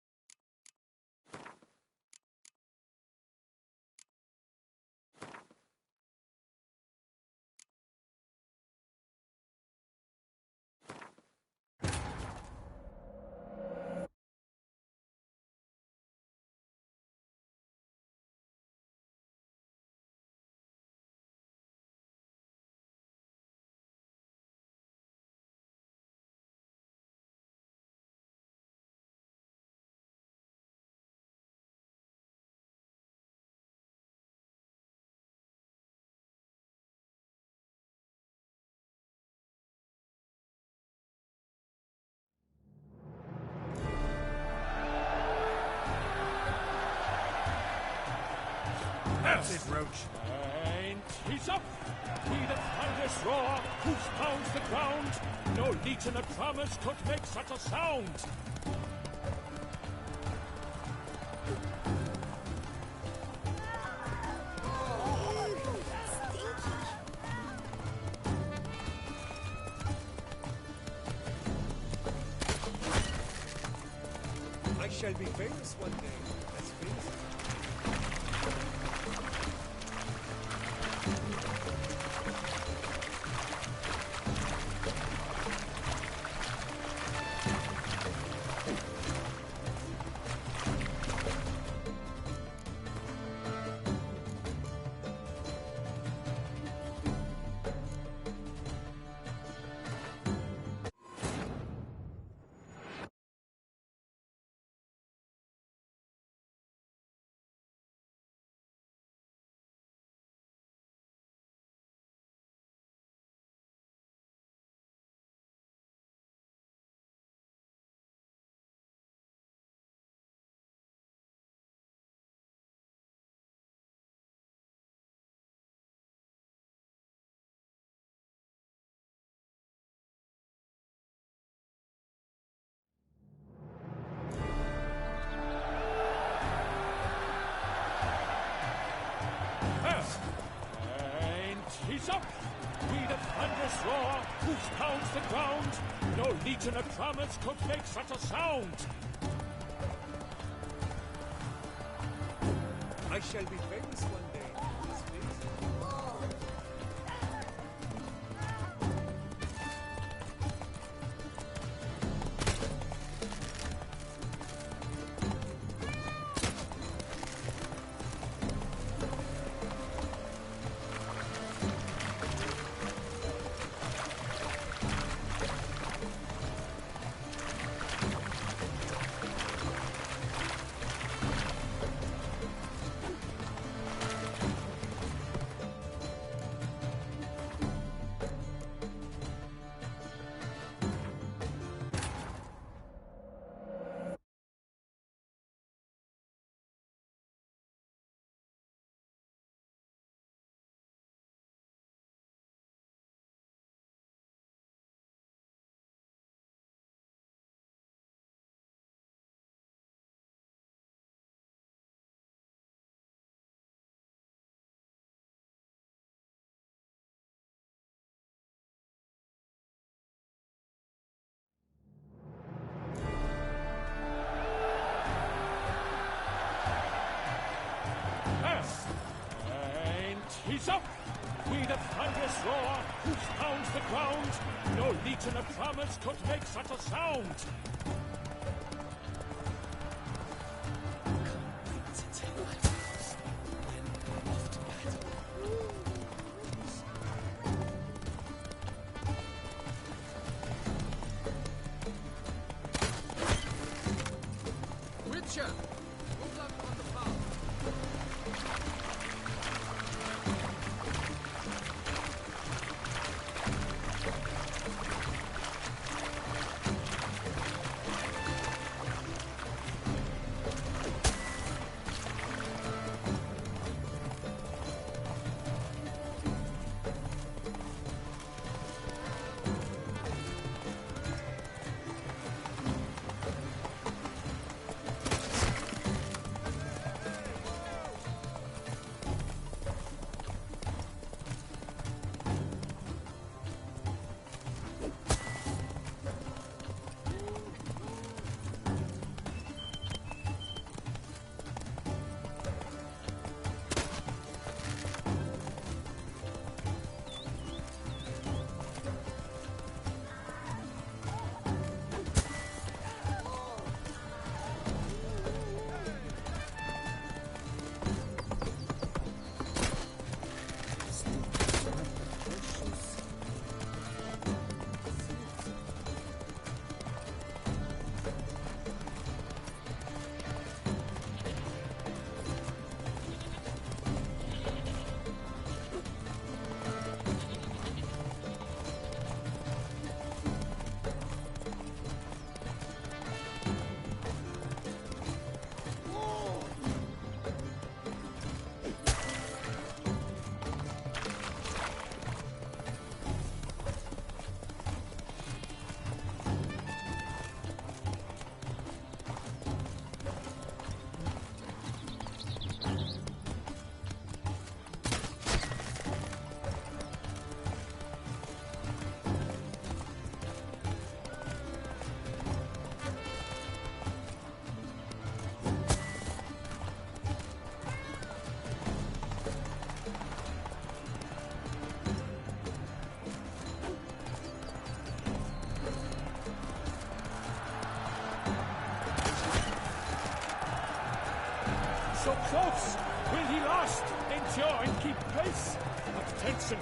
Speaker 12: That's it, Roach. And he's up! Heed of thunderous roar, whose pounds the ground. No legion of drummers could make such a sound.
Speaker 9: shall be famous one day. As famous.
Speaker 12: He's up! We the thunderous roar, hoofs pounds the ground. No legion of drummers could make such a sound.
Speaker 9: I shall be famous one day. As famous.
Speaker 12: He's up! We the thunderous roar, hoofs pounds the ground. No legion of drummers could make such a sound.
Speaker 4: Witcher! Move up on the path.
Speaker 12: close. Will he last endure and keep pace? Attention.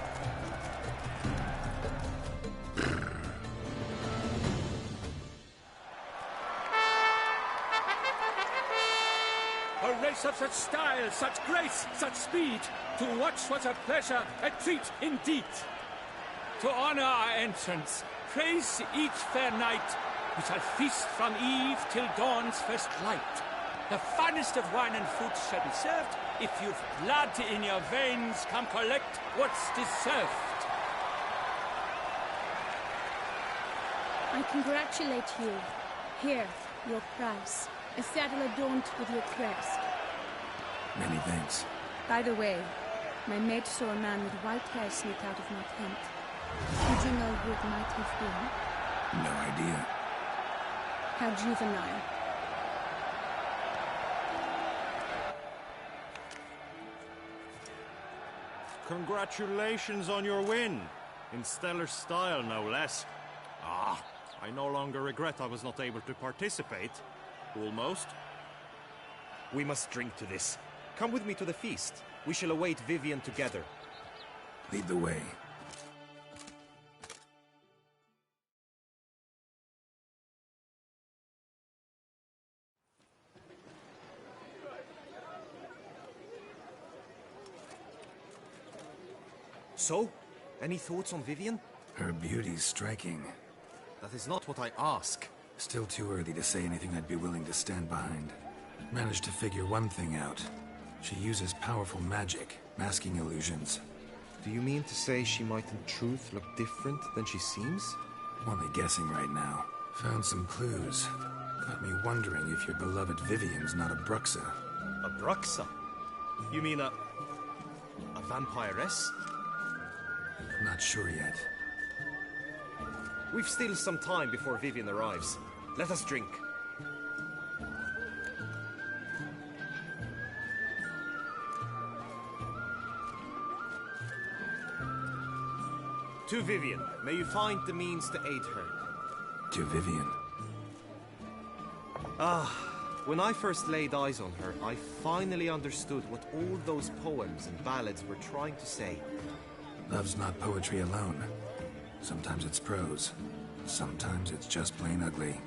Speaker 12: A race of such style, such grace, such speed. To watch was a pleasure, a treat indeed. To honor our entrance, praise each fair knight. We shall feast from eve till dawn's first light. The finest of wine and fruit shall be served. If you've blood in your veins, come collect what's deserved.
Speaker 11: I congratulate you. Here, your prize. A saddle adorned with your crest.
Speaker 1: Many thanks.
Speaker 11: By the way, my mate saw a man with white hair sneak out of my tent. Would you know who it might have been?
Speaker 1: No idea.
Speaker 11: How juvenile.
Speaker 13: Congratulations on your win. In stellar style, no less. I no longer regret I was not able to participate. Almost.
Speaker 7: We must drink to this. Come with me to the feast. We shall await Vivian together.
Speaker 1: Lead the way.
Speaker 7: So, any thoughts on Vivian?
Speaker 1: Her beauty's striking.
Speaker 7: That is not what I ask.
Speaker 1: Still too early to say anything I'd be willing to stand behind. Managed to figure one thing out. She uses powerful magic, masking illusions.
Speaker 7: Do you mean to say she might in truth look different than she seems?
Speaker 1: Only guessing right now. Found some clues. Got me wondering if your beloved Vivian's not a Bruxa.
Speaker 7: A Bruxa? You mean a vampiress?
Speaker 1: Not sure yet.
Speaker 7: We've still some time before Vivian arrives. Let us drink. To Vivian, may you find the means to aid her.
Speaker 1: To Vivian.
Speaker 7: When I first laid eyes on her, I finally understood what all those poems and ballads were trying to say.
Speaker 1: Love's not poetry alone. Sometimes it's prose. Sometimes it's just plain ugly.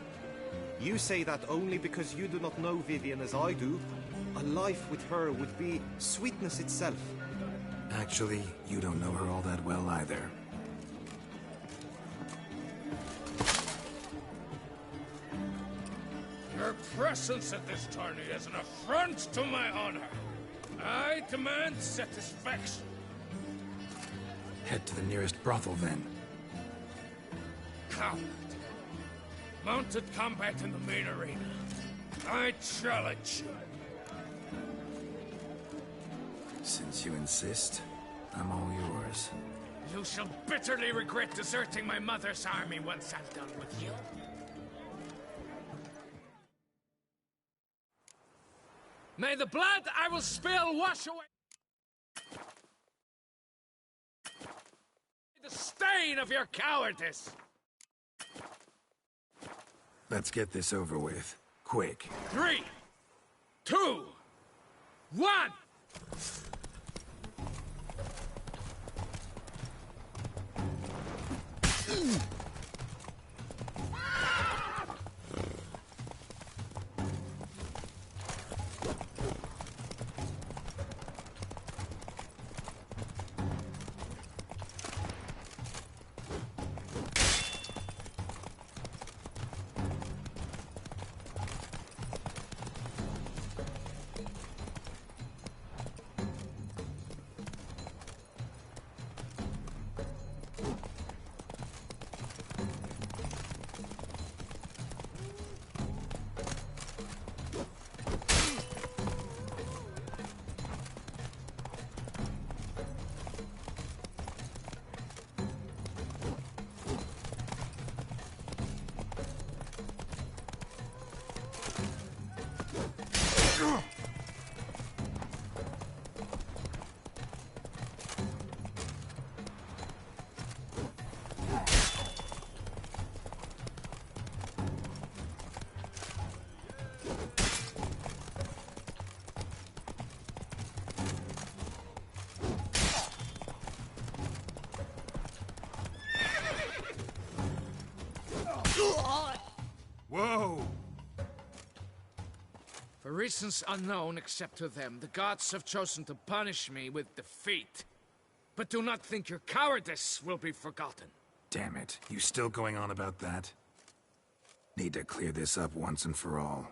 Speaker 7: You say that only because you do not know Vivian as I do. A life with her would be sweetness itself.
Speaker 1: Actually, you don't know her all that well either.
Speaker 14: Your presence at this tourney is an affront to my honor. I demand satisfaction.
Speaker 1: Head to the nearest brothel, then.
Speaker 14: Coward. Mounted combat in the main arena. I challenge you.
Speaker 1: Since you insist, I'm all yours.
Speaker 14: You shall bitterly regret deserting my mother's army once I'm done with you. May the blood I will spill wash away the stain of your cowardice.
Speaker 1: Let's get this over with. Quick.
Speaker 14: 3, 2, 1! reasons unknown except to them, the gods have chosen to punish me with defeat. But do not think your cowardice will be forgotten.
Speaker 1: Damn it, you still going on about that? Need to clear this up once and for all.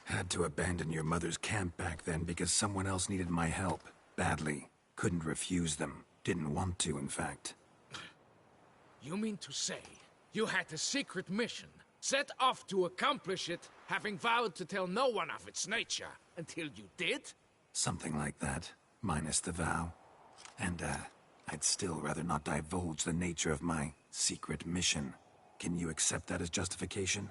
Speaker 1: Had to abandon your mother's camp back then because someone else needed my help, badly. Couldn't refuse them. Didn't want to, in fact.
Speaker 14: You mean to say you had a secret mission, set off to accomplish it, having vowed to tell no one of its nature, until you did?
Speaker 1: Something like that, minus the vow. And, I'd still rather not divulge the nature of my secret mission. Can you accept that as justification?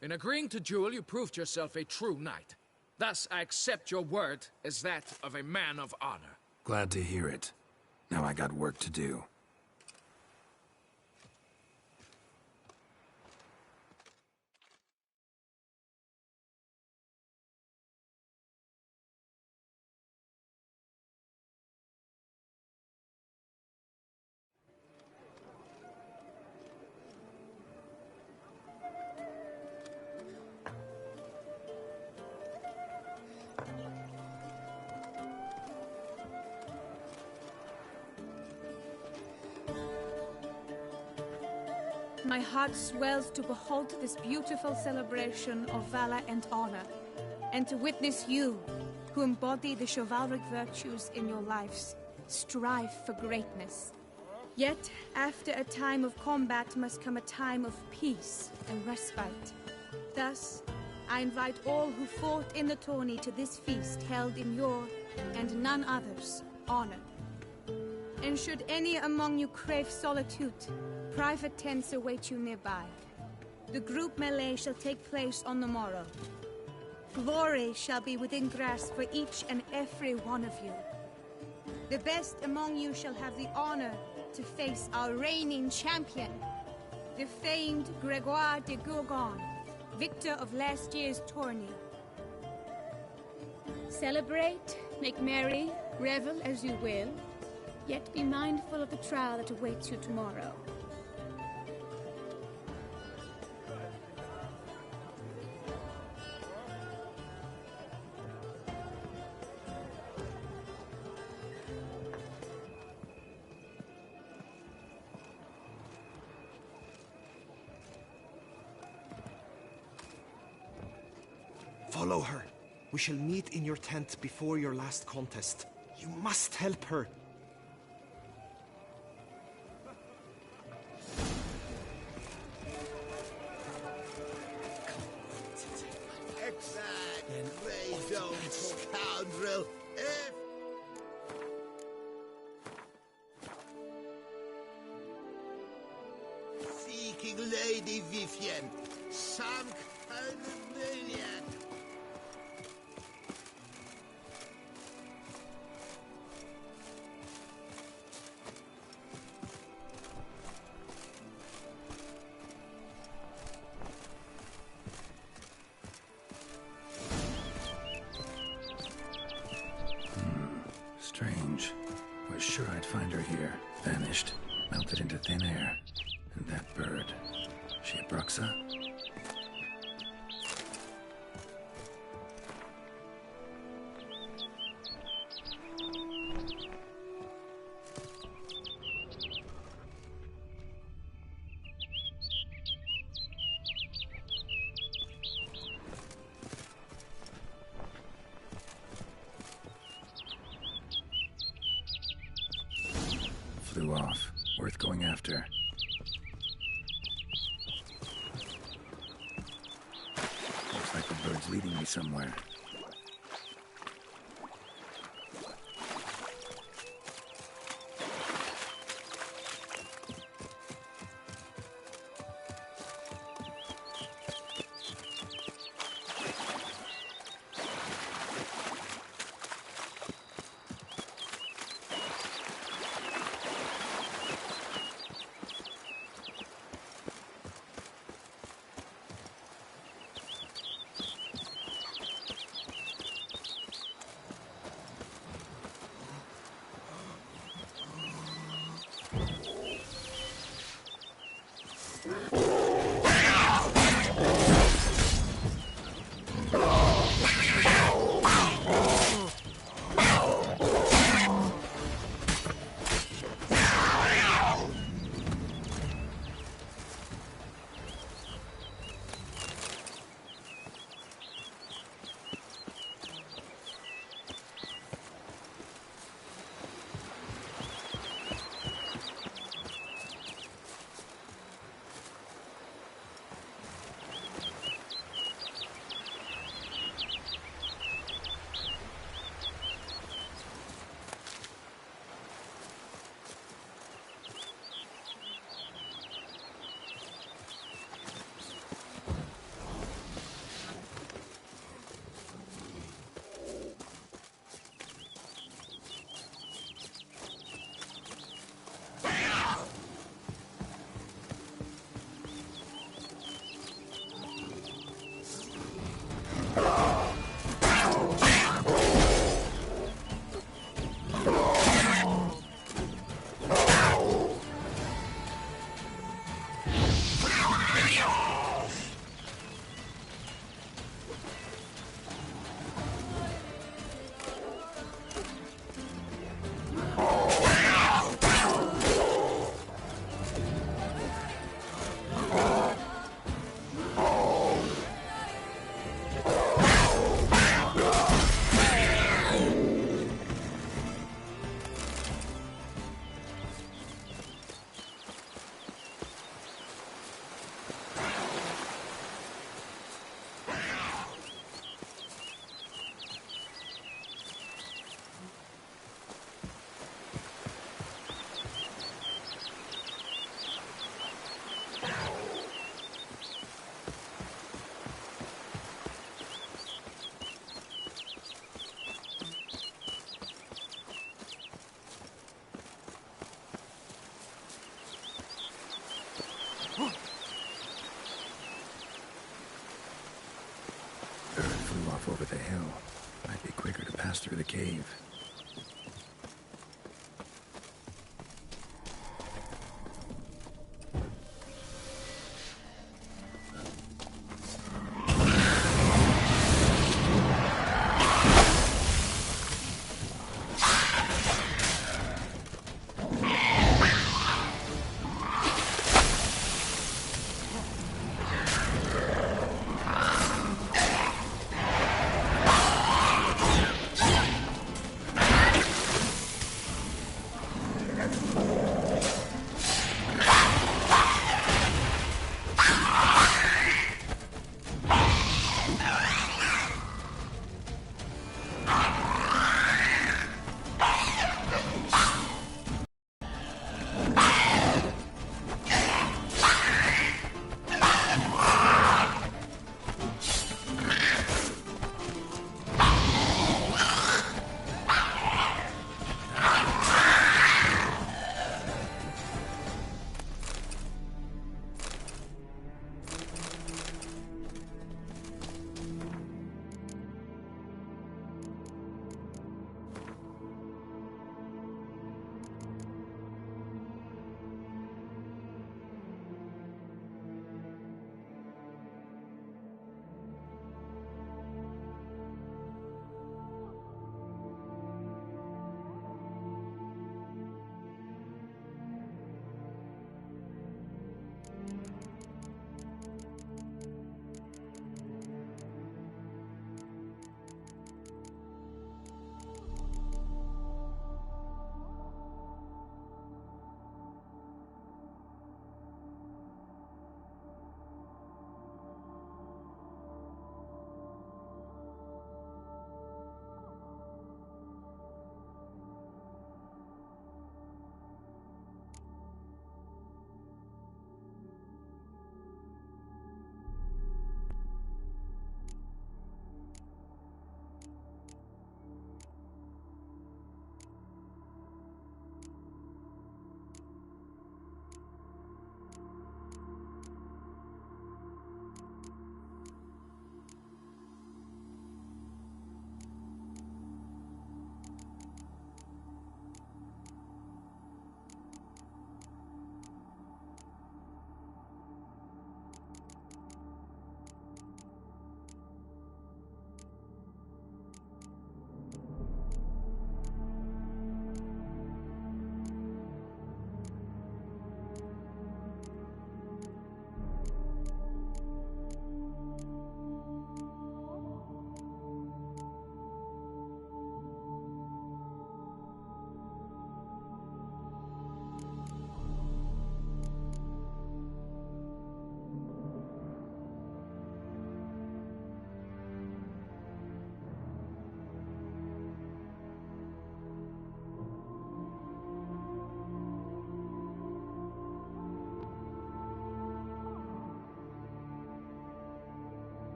Speaker 14: In agreeing to duel, you proved yourself a true knight. Thus, I accept your word as that of a man of honor.
Speaker 1: Glad to hear it. Now I got work to do.
Speaker 11: My heart swells to behold this beautiful celebration of valor and honor, and to witness you, who embody the chivalric virtues in your lives, strive for greatness. Yet, after a time of combat must come a time of peace and respite. Thus, I invite all who fought in the tourney to this feast held in your, and none other's, honor. And should any among you crave solitude, private tents await you nearby. The group melee shall take place on the morrow. Glory shall be within grasp for each and every one of you. The best among you shall have the honor to face our reigning champion, the famed Gregoire de Gourgon, victor of last year's tourney. Celebrate, make merry, revel as you will, yet be mindful of the trial that awaits you tomorrow.
Speaker 7: Follow her. We shall meet in your tent before your last contest. You must help her.
Speaker 3: Exact. Raison, scoundrel. Seeking Lady Vivienne. Sunk 100 million.
Speaker 1: Strange. Was sure I'd find her here. Vanished. Melted into thin air. And that bird. She a Bruxa? Flew off. Worth going after. Looks like the bird's leading me somewhere. through the cave.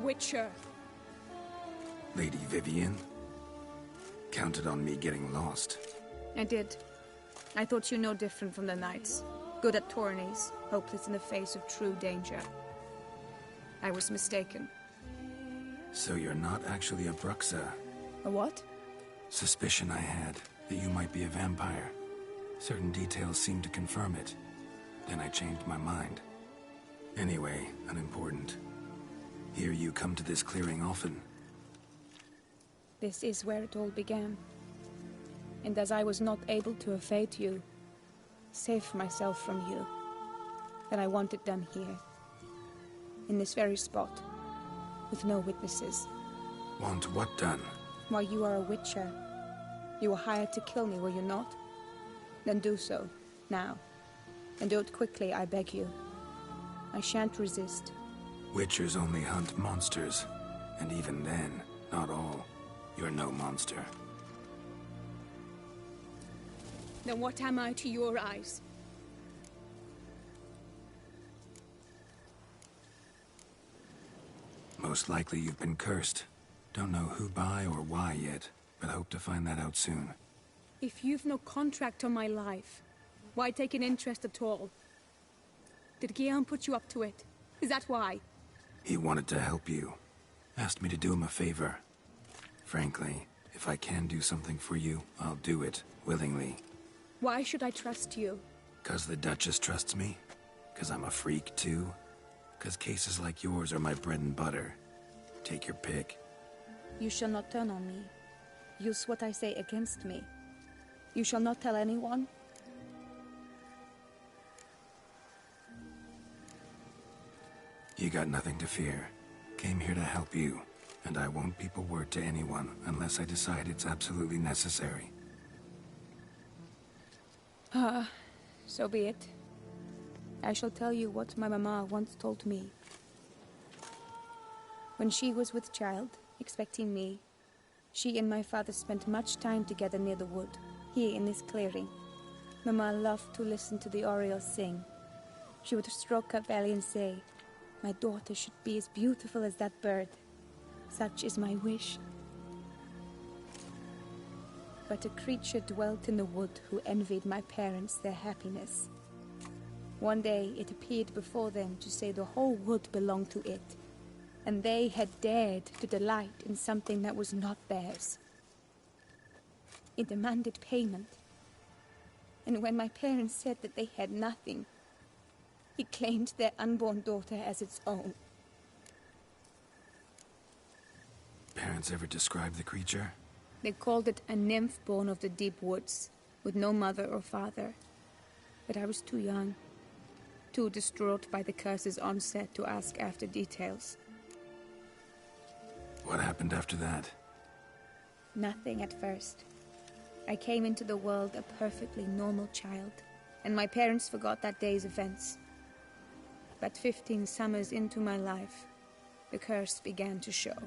Speaker 11: Witcher.
Speaker 1: Lady Vivienne? Counted on me getting lost.
Speaker 11: I did. I thought you no different from the knights. Good at tourneys, hopeless in the face of true danger. I was mistaken.
Speaker 1: So you're not actually a Bruxa?
Speaker 11: A what?
Speaker 1: Suspicion I had, that you might be a vampire. Certain details seemed to confirm it. Then I changed my mind. Anyway, unimportant. Here you come to this clearing often.
Speaker 11: This is where it all began. And as I was not able to evade you, save myself from you, then I want it done here. In this very spot. With no witnesses.
Speaker 1: Want what done?
Speaker 11: While you are a witcher. You were hired to kill me, were you not? Then do so, now. And do it quickly, I beg you. I shan't resist.
Speaker 1: Witchers only hunt monsters. And even then, not all. You're no monster.
Speaker 11: Then what am I to your eyes?
Speaker 1: Most likely you've been cursed. Don't know who by or why yet, but hope to find that out soon.
Speaker 11: If you've no contract on my life, why take an interest at all? Did Guillaume put you up to it? Is that why?
Speaker 1: He wanted to help you. Asked me to do him a favor. Frankly, if I can do something for you, I'll do it, willingly.
Speaker 11: Why should I trust you?
Speaker 1: 'Cause the Duchess trusts me? 'Cause I'm a freak, too? 'Cause cases like yours are my bread and butter. Take your pick.
Speaker 11: You shall not turn on me. Use what I say against me. You shall not tell anyone?
Speaker 1: You got nothing to fear. Came here to help you, and I won't peep a word to anyone unless I decide it's absolutely necessary.
Speaker 11: So be it. I shall tell you what my mama once told me. When she was with child, expecting me, she and my father spent much time together near the wood, here in this clearing. Mama loved to listen to the orioles sing. She would stroke her belly and say, "My daughter should be as beautiful as that bird. Such is my wish." But a creature dwelt in the wood who envied my parents their happiness. One day it appeared before them to say the whole wood belonged to it, and they had dared to delight in something that was not theirs. It demanded payment, and when my parents said that they had nothing, it claimed their unborn daughter as its own.
Speaker 1: Parents ever describe the creature?
Speaker 11: They called it a nymph born of the deep woods, with no mother or father. But I was too young, too distraught by the curse's onset to ask after details.
Speaker 1: What happened after that?
Speaker 11: Nothing at first. I came into the world a perfectly normal child, and my parents forgot that day's events. But 15 summers into my life, the curse began to show.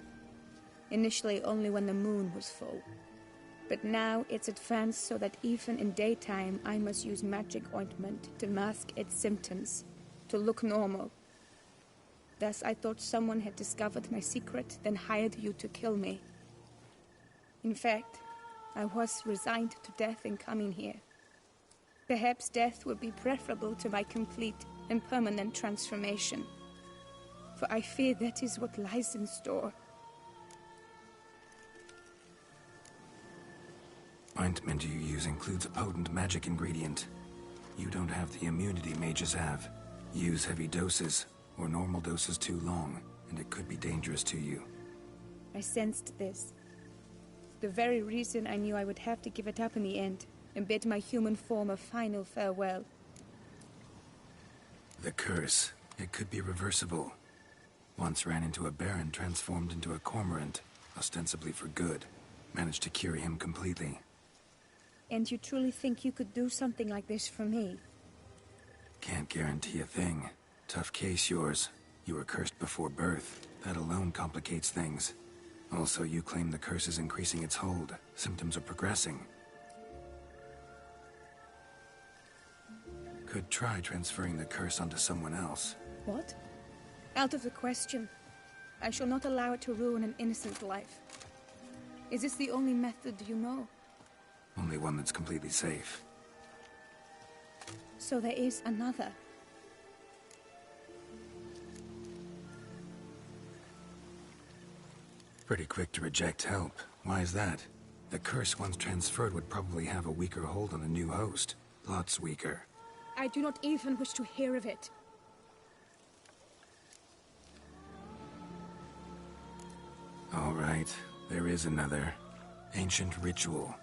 Speaker 11: Initially only when the moon was full. But now it's advanced so that even in daytime I must use magic ointment to mask its symptoms, to look normal. Thus I thought someone had discovered my secret, then hired you to kill me. In fact, I was resigned to death in coming here. Perhaps death would be preferable to my complete and permanent transformation. For I fear that is what lies in store.
Speaker 1: Ointment you use includes a potent magic ingredient. You don't have the immunity mages have. Use heavy doses, or normal doses too long, and it could be dangerous to you.
Speaker 11: I sensed this. The very reason I knew I would have to give it up in the end, and bid my human form a final farewell.
Speaker 1: The curse. It could be reversible. Once ran into a baron transformed into a cormorant, ostensibly for good. Managed to cure him completely.
Speaker 11: And you truly think you could do something like this for me?
Speaker 1: Can't guarantee a thing. Tough case, yours. You were cursed before birth. That alone complicates things. Also, you claim the curse is increasing its hold. Symptoms are progressing. Could try transferring the curse onto someone else.
Speaker 11: What? Out of the question. I shall not allow it to ruin an innocent life. Is this the only method you know?
Speaker 1: Only one that's completely safe.
Speaker 11: So there is another.
Speaker 1: Pretty quick to reject help. Why is that? The curse once transferred would probably have a weaker hold on a new host. Lots weaker.
Speaker 11: I do not even wish to hear of it.
Speaker 1: All right, there is another. Ancient ritual.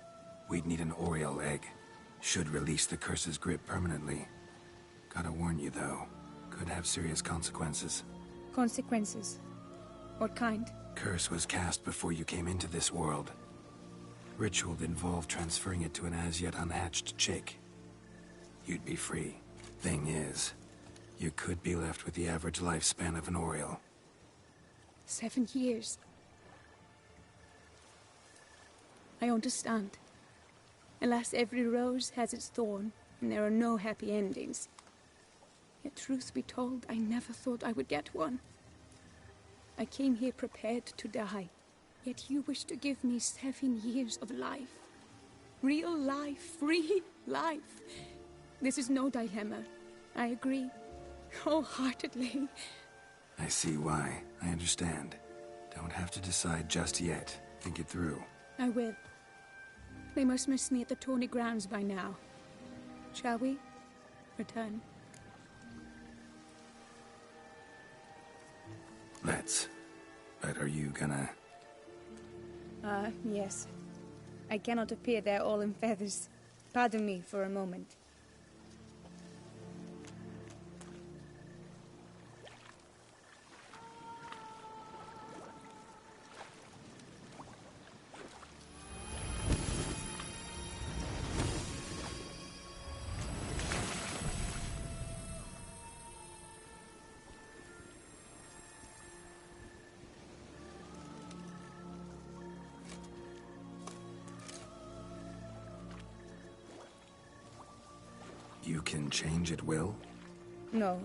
Speaker 1: We'd need an Oriole egg. Should release the curse's grip permanently. Gotta warn you, though. Could have serious consequences.
Speaker 11: Consequences? What kind?
Speaker 1: Curse was cast before you came into this world. Ritual involved transferring it to an as-yet unhatched chick. You'd be free. Thing is, you could be left with the average lifespan of an Oriole.
Speaker 11: 7 years. I understand. Alas, every rose has its thorn, and there are no happy endings. Yet, truth be told, I never thought I would get one. I came here prepared to die, yet you wish to give me 7 years of life. Real life, free life. This is no dilemma. I agree, wholeheartedly.
Speaker 1: I see why. I understand. Don't have to decide just yet. Think it through.
Speaker 11: I will. They must miss me at the tourney grounds by now. Shall we return?
Speaker 1: Let's. But are you gonna...
Speaker 11: Yes. I cannot appear there all in feathers. Pardon me for a moment.
Speaker 1: You can change at will?
Speaker 11: No,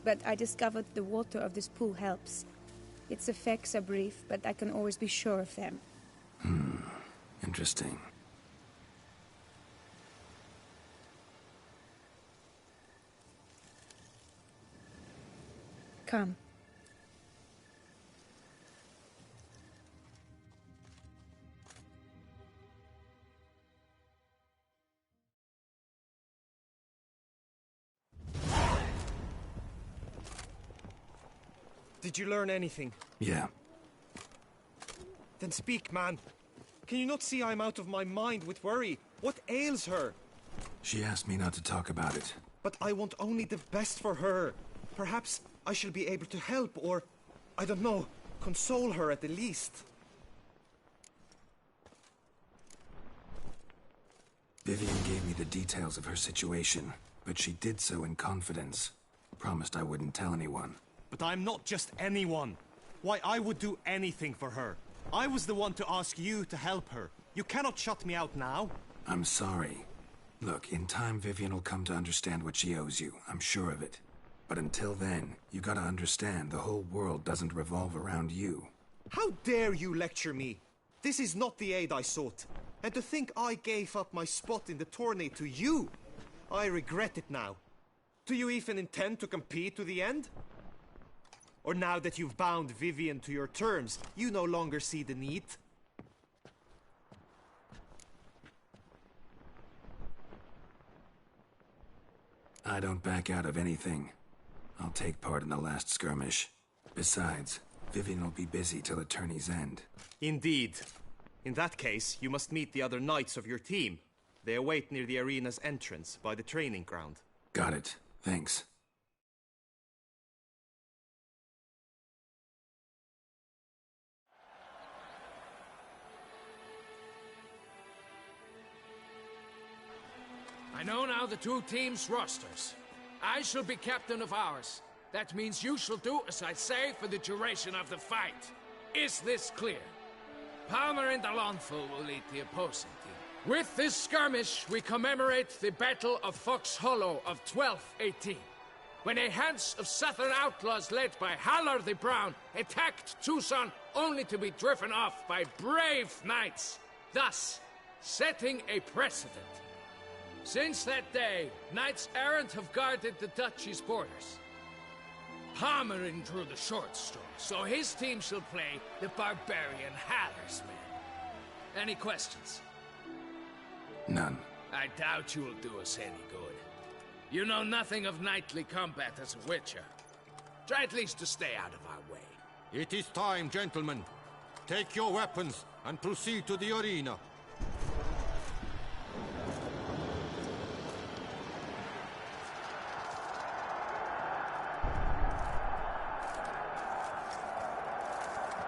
Speaker 11: but I discovered the water of this pool helps. Its effects are brief, but I can always be sure of them.
Speaker 1: Interesting.
Speaker 11: Come.
Speaker 7: Did you learn anything?
Speaker 1: Yeah.
Speaker 7: Then speak, man. Can you not see I'm out of my mind with worry? What ails her?
Speaker 1: She asked me not to talk about it.
Speaker 7: But I want only the best for her. Perhaps I shall be able to help, or, I don't know, console her at the least.
Speaker 1: Vivian gave me the details of her situation, but she did so in confidence. Promised I wouldn't tell anyone.
Speaker 13: But I'm not just anyone. Why, I would do anything for her. I was the one to ask you to help her. You cannot shut me out now.
Speaker 1: I'm sorry. Look, in time Vivian will come to understand what she owes you. I'm sure of it. But until then, you gotta understand the whole world doesn't revolve around you.
Speaker 7: How dare you lecture me? This is not the aid I sought. And to think I gave up my spot in the tourney to you. I regret it now. Do you even intend to compete to the end? Or now that you've bound Vivian to your terms, you no longer see the need?
Speaker 1: I don't back out of anything. I'll take part in the last skirmish. Besides, Vivian will be busy till the tourney's end.
Speaker 7: Indeed. In that case, you must meet the other knights of your team. They await near the arena's entrance, by the training ground.
Speaker 1: Got it. Thanks.
Speaker 14: I know now the two teams' rosters. I shall be captain of ours. That means you shall do as I say for the duration of the fight. Is this clear? Palmer and Alonfo will lead the opposing team. With this skirmish, we commemorate the Battle of Fox Hollow of 1218, when a Hans of Southern outlaws led by Halar the Brown attacked Tucson only to be driven off by brave knights, thus setting a precedent. Since that day, knights-errant have guarded the duchy's borders. Palmerin drew the short straw, so his team shall play the barbarian Hallersmen. Any questions?
Speaker 1: None.
Speaker 14: I doubt you'll do us any good. You know nothing of knightly combat as a witcher. Try at least to stay out of our way.
Speaker 13: It is time, gentlemen. Take your weapons and proceed to the arena.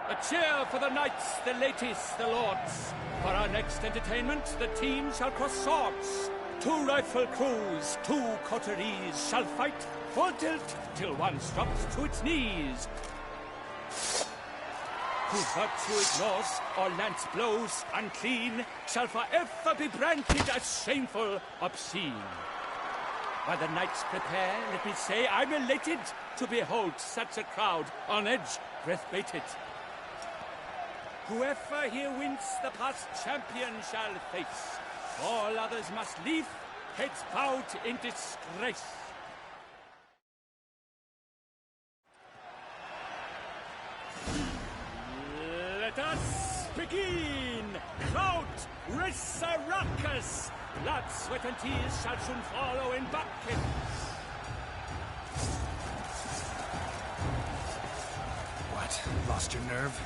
Speaker 12: A cheer for the knights, the ladies, the lords. For our next entertainment, the team shall cross swords. 2 rifle crews, 2 coteries shall fight full tilt till one drops to its knees. Who virtue ignores or lance blows unclean shall forever be branded as shameful, obscene. While the knights prepare, let me say I'm elated to behold such a crowd on edge, breath-baited. Whoever here wins the past champion shall face. All others must leave, heads bowed in disgrace. Let us begin! Kraut, Risaracus! Blood, sweat, and tears shall soon follow in buckets.
Speaker 1: What? Lost your nerve?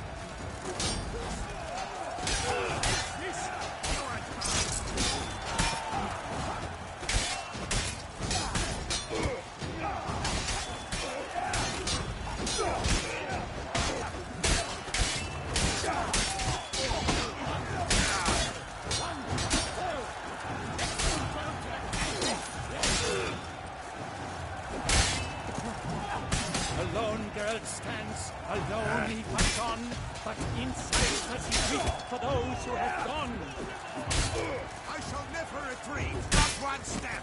Speaker 12: Alone Geralt stands, alone he fights on, but inside does he weep for those who have gone.
Speaker 2: I shall never retreat, not one step.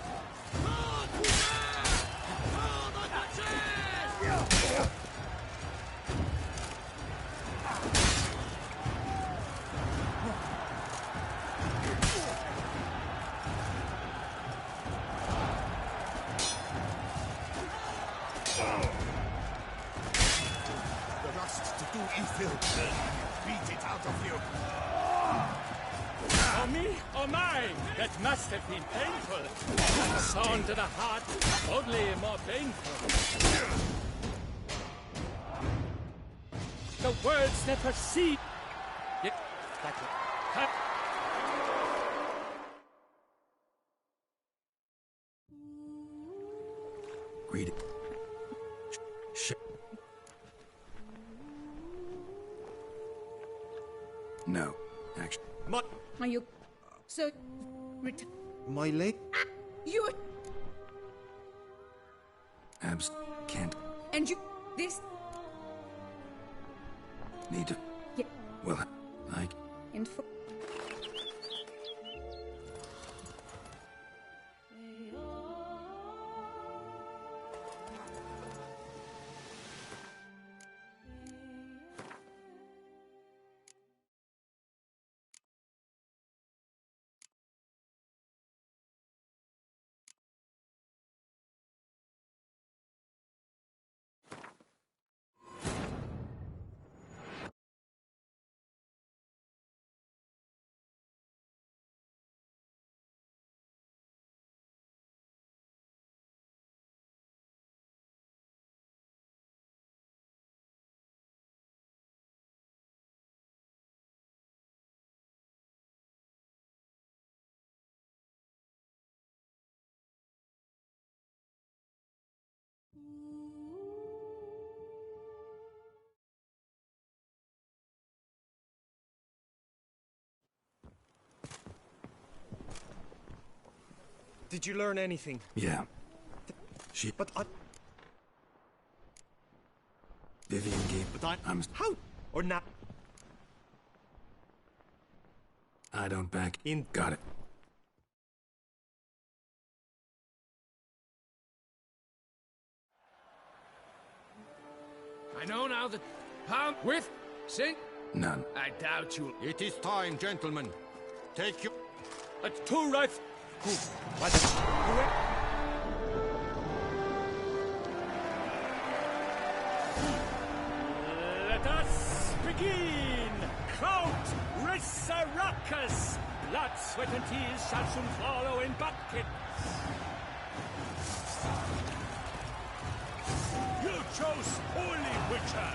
Speaker 2: The lust to do evil, beat it out of you.
Speaker 12: Or me, or mine, that must have been painful. Sawn to the heart, only more painful. The words never cease. Yet, that
Speaker 1: Read it. No, actually.
Speaker 11: Are you so
Speaker 7: My leg?
Speaker 11: you
Speaker 1: Abs can't.
Speaker 11: and you this
Speaker 1: Need to.
Speaker 11: Yeah.
Speaker 1: Well, I.
Speaker 11: and for
Speaker 7: Did you learn anything?
Speaker 1: Yeah. She.
Speaker 7: But I.
Speaker 1: Vivian gave.
Speaker 7: But
Speaker 1: I'm.
Speaker 7: How? Or not?
Speaker 1: I don't back in. Got it.
Speaker 14: I know now that Palm with Sing.
Speaker 1: None.
Speaker 14: I doubt you'll.
Speaker 13: It is time, gentlemen. Take your.
Speaker 12: That's 2 rifles. Let us begin! Kraut, Risaracus! Blood, sweat, and tears shall soon follow in bucket. You chose Holy Witcher!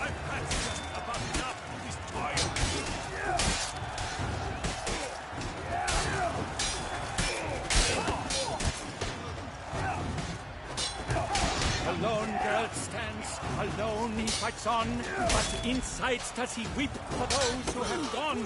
Speaker 12: I've had just about enough of this toil. Alone Geralt stands, alone he fights on, but inside does he weep for those who have gone.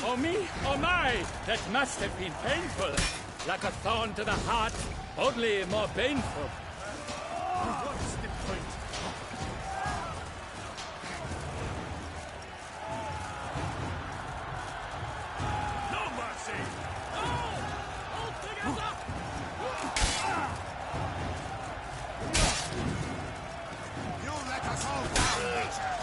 Speaker 12: Oh me, oh my, that must have been painful. Like a thorn to the heart, only more painful. What's the point? No mercy! No! All together!
Speaker 2: You let us all down, Witcher!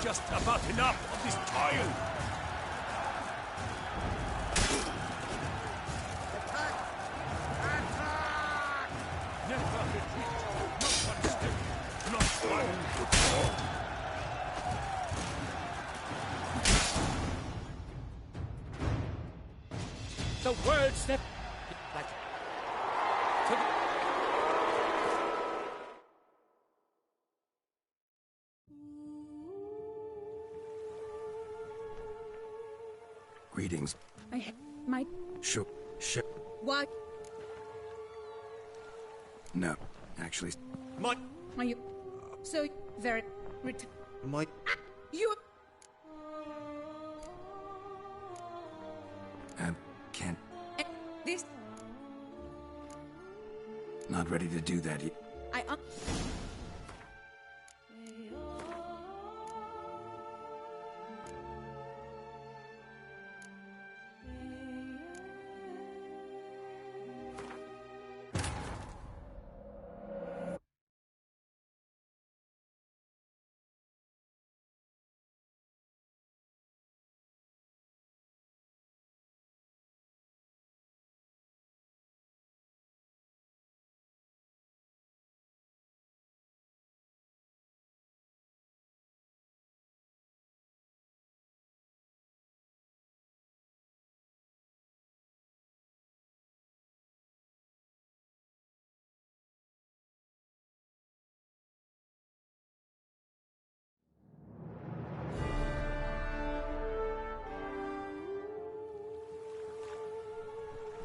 Speaker 12: Just about enough of this toil. Never retreat. Not one step. Not one. The world step. Like.
Speaker 1: Greetings.
Speaker 11: My...
Speaker 1: Sure.
Speaker 8: What?
Speaker 1: No, actually.
Speaker 11: Are you... so very... You...
Speaker 1: Can't...
Speaker 11: This...
Speaker 1: Not ready to do that yet.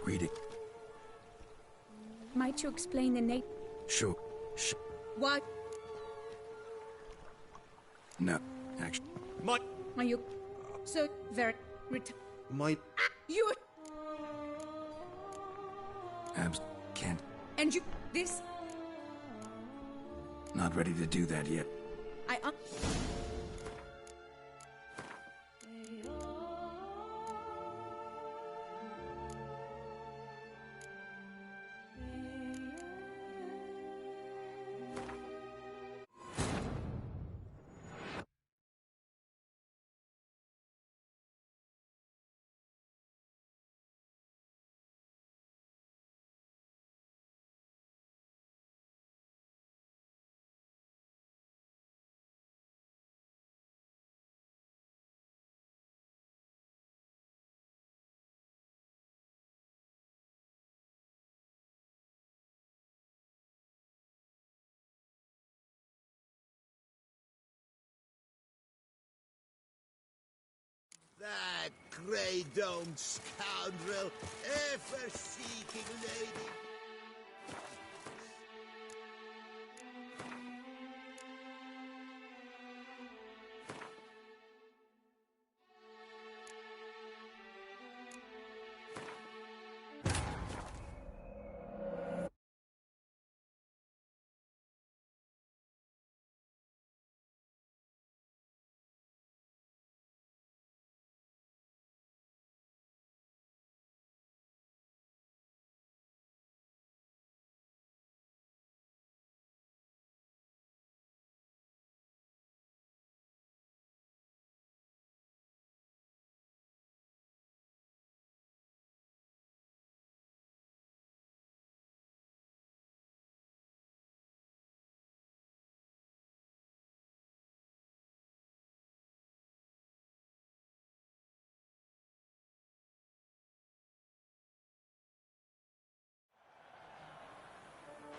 Speaker 1: Greeting.
Speaker 11: Might you explain the name?
Speaker 1: Sure.
Speaker 8: What?
Speaker 1: No, actually.
Speaker 11: Are you... so very...
Speaker 8: You...
Speaker 1: Can't.
Speaker 11: And you... this...
Speaker 1: Not ready to do that yet.
Speaker 3: That grey-domed scoundrel, ever-seeking lady.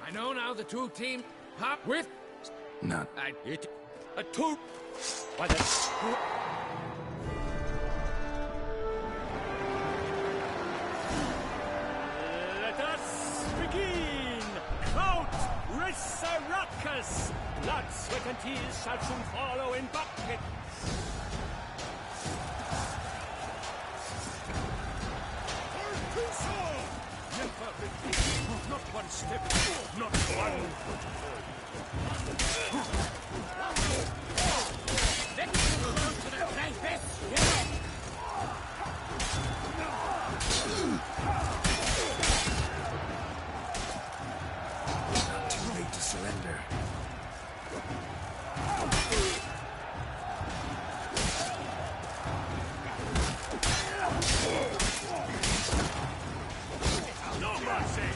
Speaker 14: I know now the two teams hop with.
Speaker 1: None.
Speaker 12: A two. By the. Let us begin. Count Resurrecus. Blood, sweat, and tears shall soon follow in buckets. Never repeat. Not one step. Not one. Let's go to the bravest.
Speaker 1: Not too late to surrender.
Speaker 12: No mercy!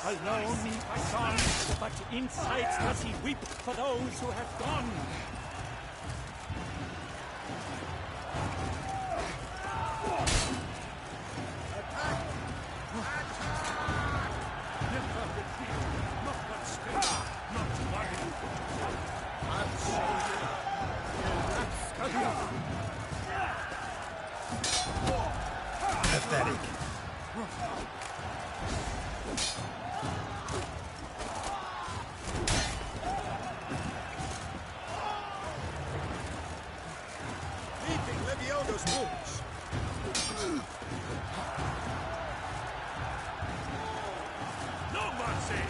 Speaker 12: Alone he fights on, but inside does he weep for those who have gone. Never retreat, not one step, not one.
Speaker 1: Pathetic.
Speaker 3: Leaping Leviogo's wounds.
Speaker 12: No mercy!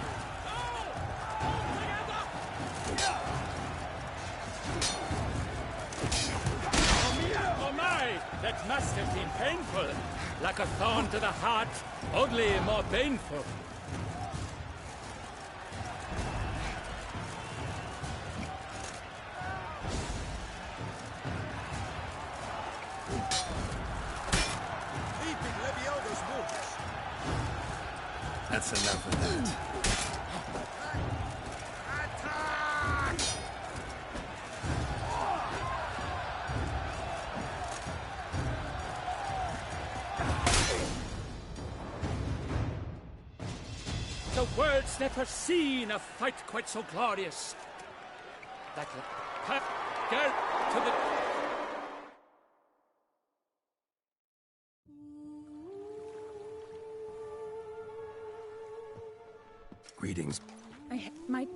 Speaker 12: Oh my! That must have been painful. Like a thorn to the heart, only more painful.
Speaker 3: Leaping Leviogo's wounds.
Speaker 1: That's enough of that.
Speaker 12: The world's never seen a fight quite so glorious. That girl to the.
Speaker 1: Greetings.
Speaker 11: My.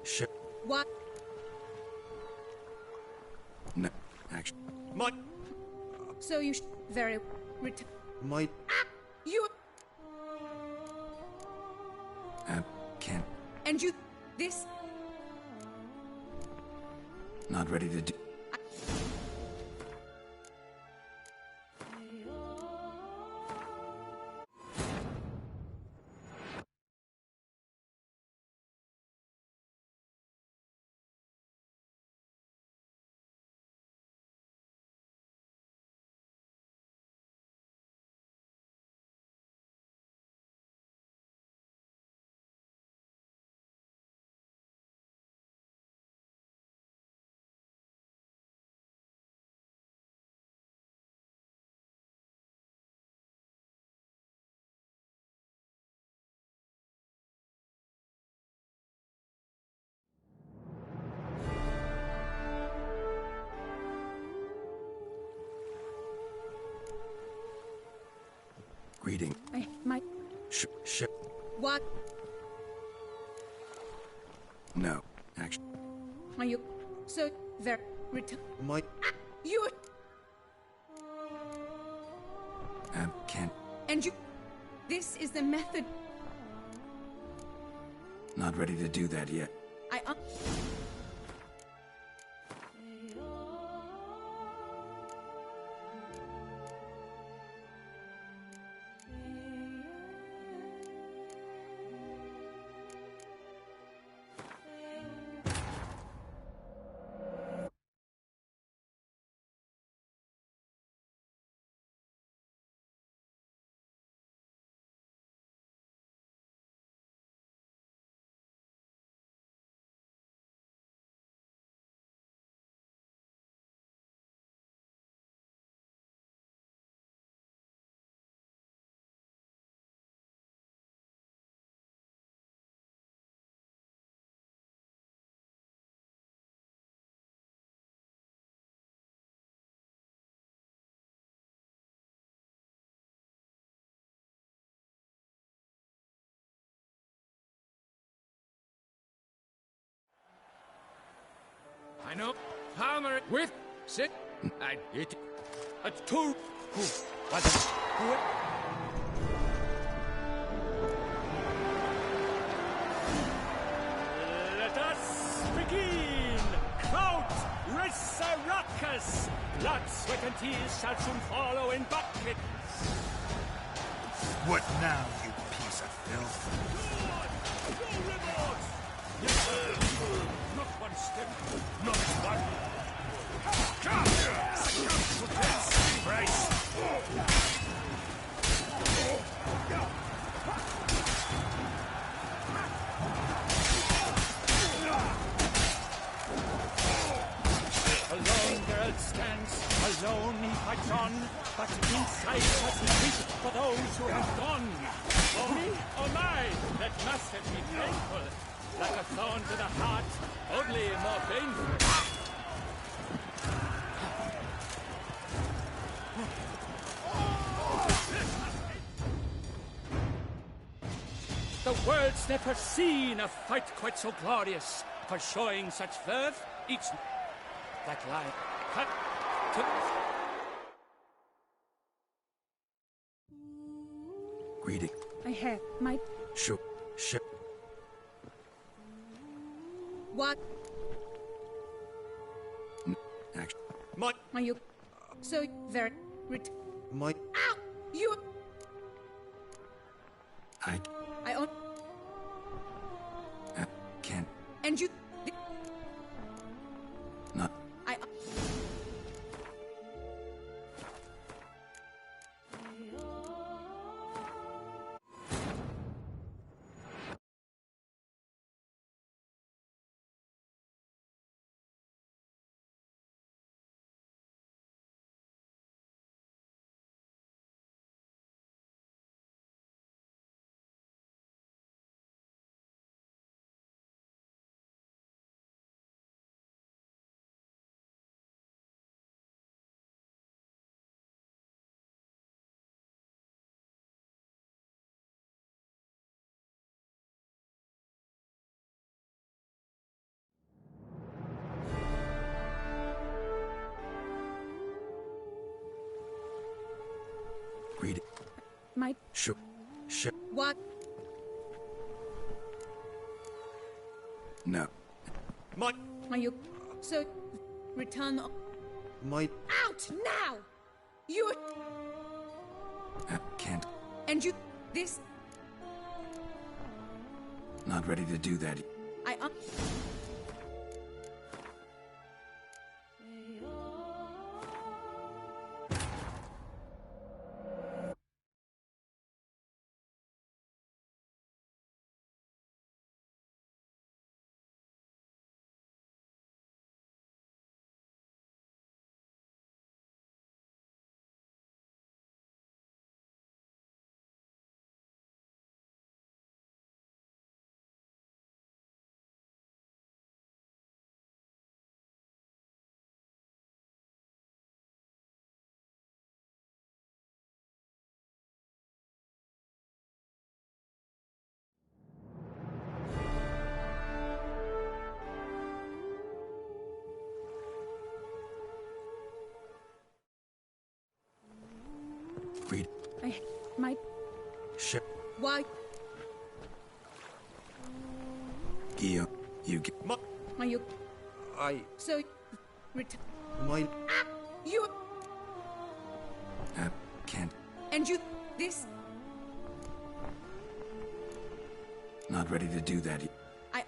Speaker 1: Sure.
Speaker 11: What?
Speaker 1: No, actually.
Speaker 7: My.
Speaker 11: So you very.
Speaker 7: My.
Speaker 11: You.
Speaker 1: Can't.
Speaker 11: And you This...
Speaker 1: Not ready to do... Greeting.
Speaker 11: My...
Speaker 1: Sh...
Speaker 11: What?
Speaker 1: No, actually.
Speaker 11: Are you... so... very...
Speaker 7: My...
Speaker 11: You...
Speaker 1: Can't...
Speaker 11: And you... This is the method...
Speaker 1: Not ready to do that yet.
Speaker 11: I...
Speaker 14: I know. Palmer with... sit... I... it... It's two... Who? What? Who?
Speaker 12: Let us begin! Count Resurrectus! Blood, sweat, and tears shall soon follow in buckets!
Speaker 2: What now, you piece of filth?
Speaker 12: Go, remorse! Not one step, not one. Succumb to death's embrace! Alone Geralt stands, alone he fights on, but inside has peace for those who have gone. For me, oh my, that must have been painful. Like a thorn to the heart, only more painful. The world's never seen a fight quite so glorious. For showing such verve, each that lie cut to...
Speaker 1: Greeting.
Speaker 11: I have my...
Speaker 1: Ship.
Speaker 11: What?
Speaker 1: Actually.
Speaker 7: My...
Speaker 11: Are you... so... very...
Speaker 7: My...
Speaker 11: Ow! You...
Speaker 1: I
Speaker 11: own...
Speaker 1: can't...
Speaker 11: And you...
Speaker 1: Not...
Speaker 11: I...
Speaker 1: Greeting.
Speaker 11: My...
Speaker 1: Ship.
Speaker 11: What?
Speaker 1: No.
Speaker 11: Are you... So... Return...
Speaker 7: My...
Speaker 11: Out now! You...
Speaker 1: I can't.
Speaker 11: And you... This...
Speaker 1: Not ready to do that.
Speaker 11: I...
Speaker 1: Read.
Speaker 11: My...
Speaker 1: Shit.
Speaker 11: Why...
Speaker 1: Gio, you get...
Speaker 11: Are you...
Speaker 7: I...
Speaker 11: So... Return...
Speaker 7: My...
Speaker 11: You...
Speaker 1: I can't.
Speaker 11: And you... This...
Speaker 1: Not ready to do that.
Speaker 11: I...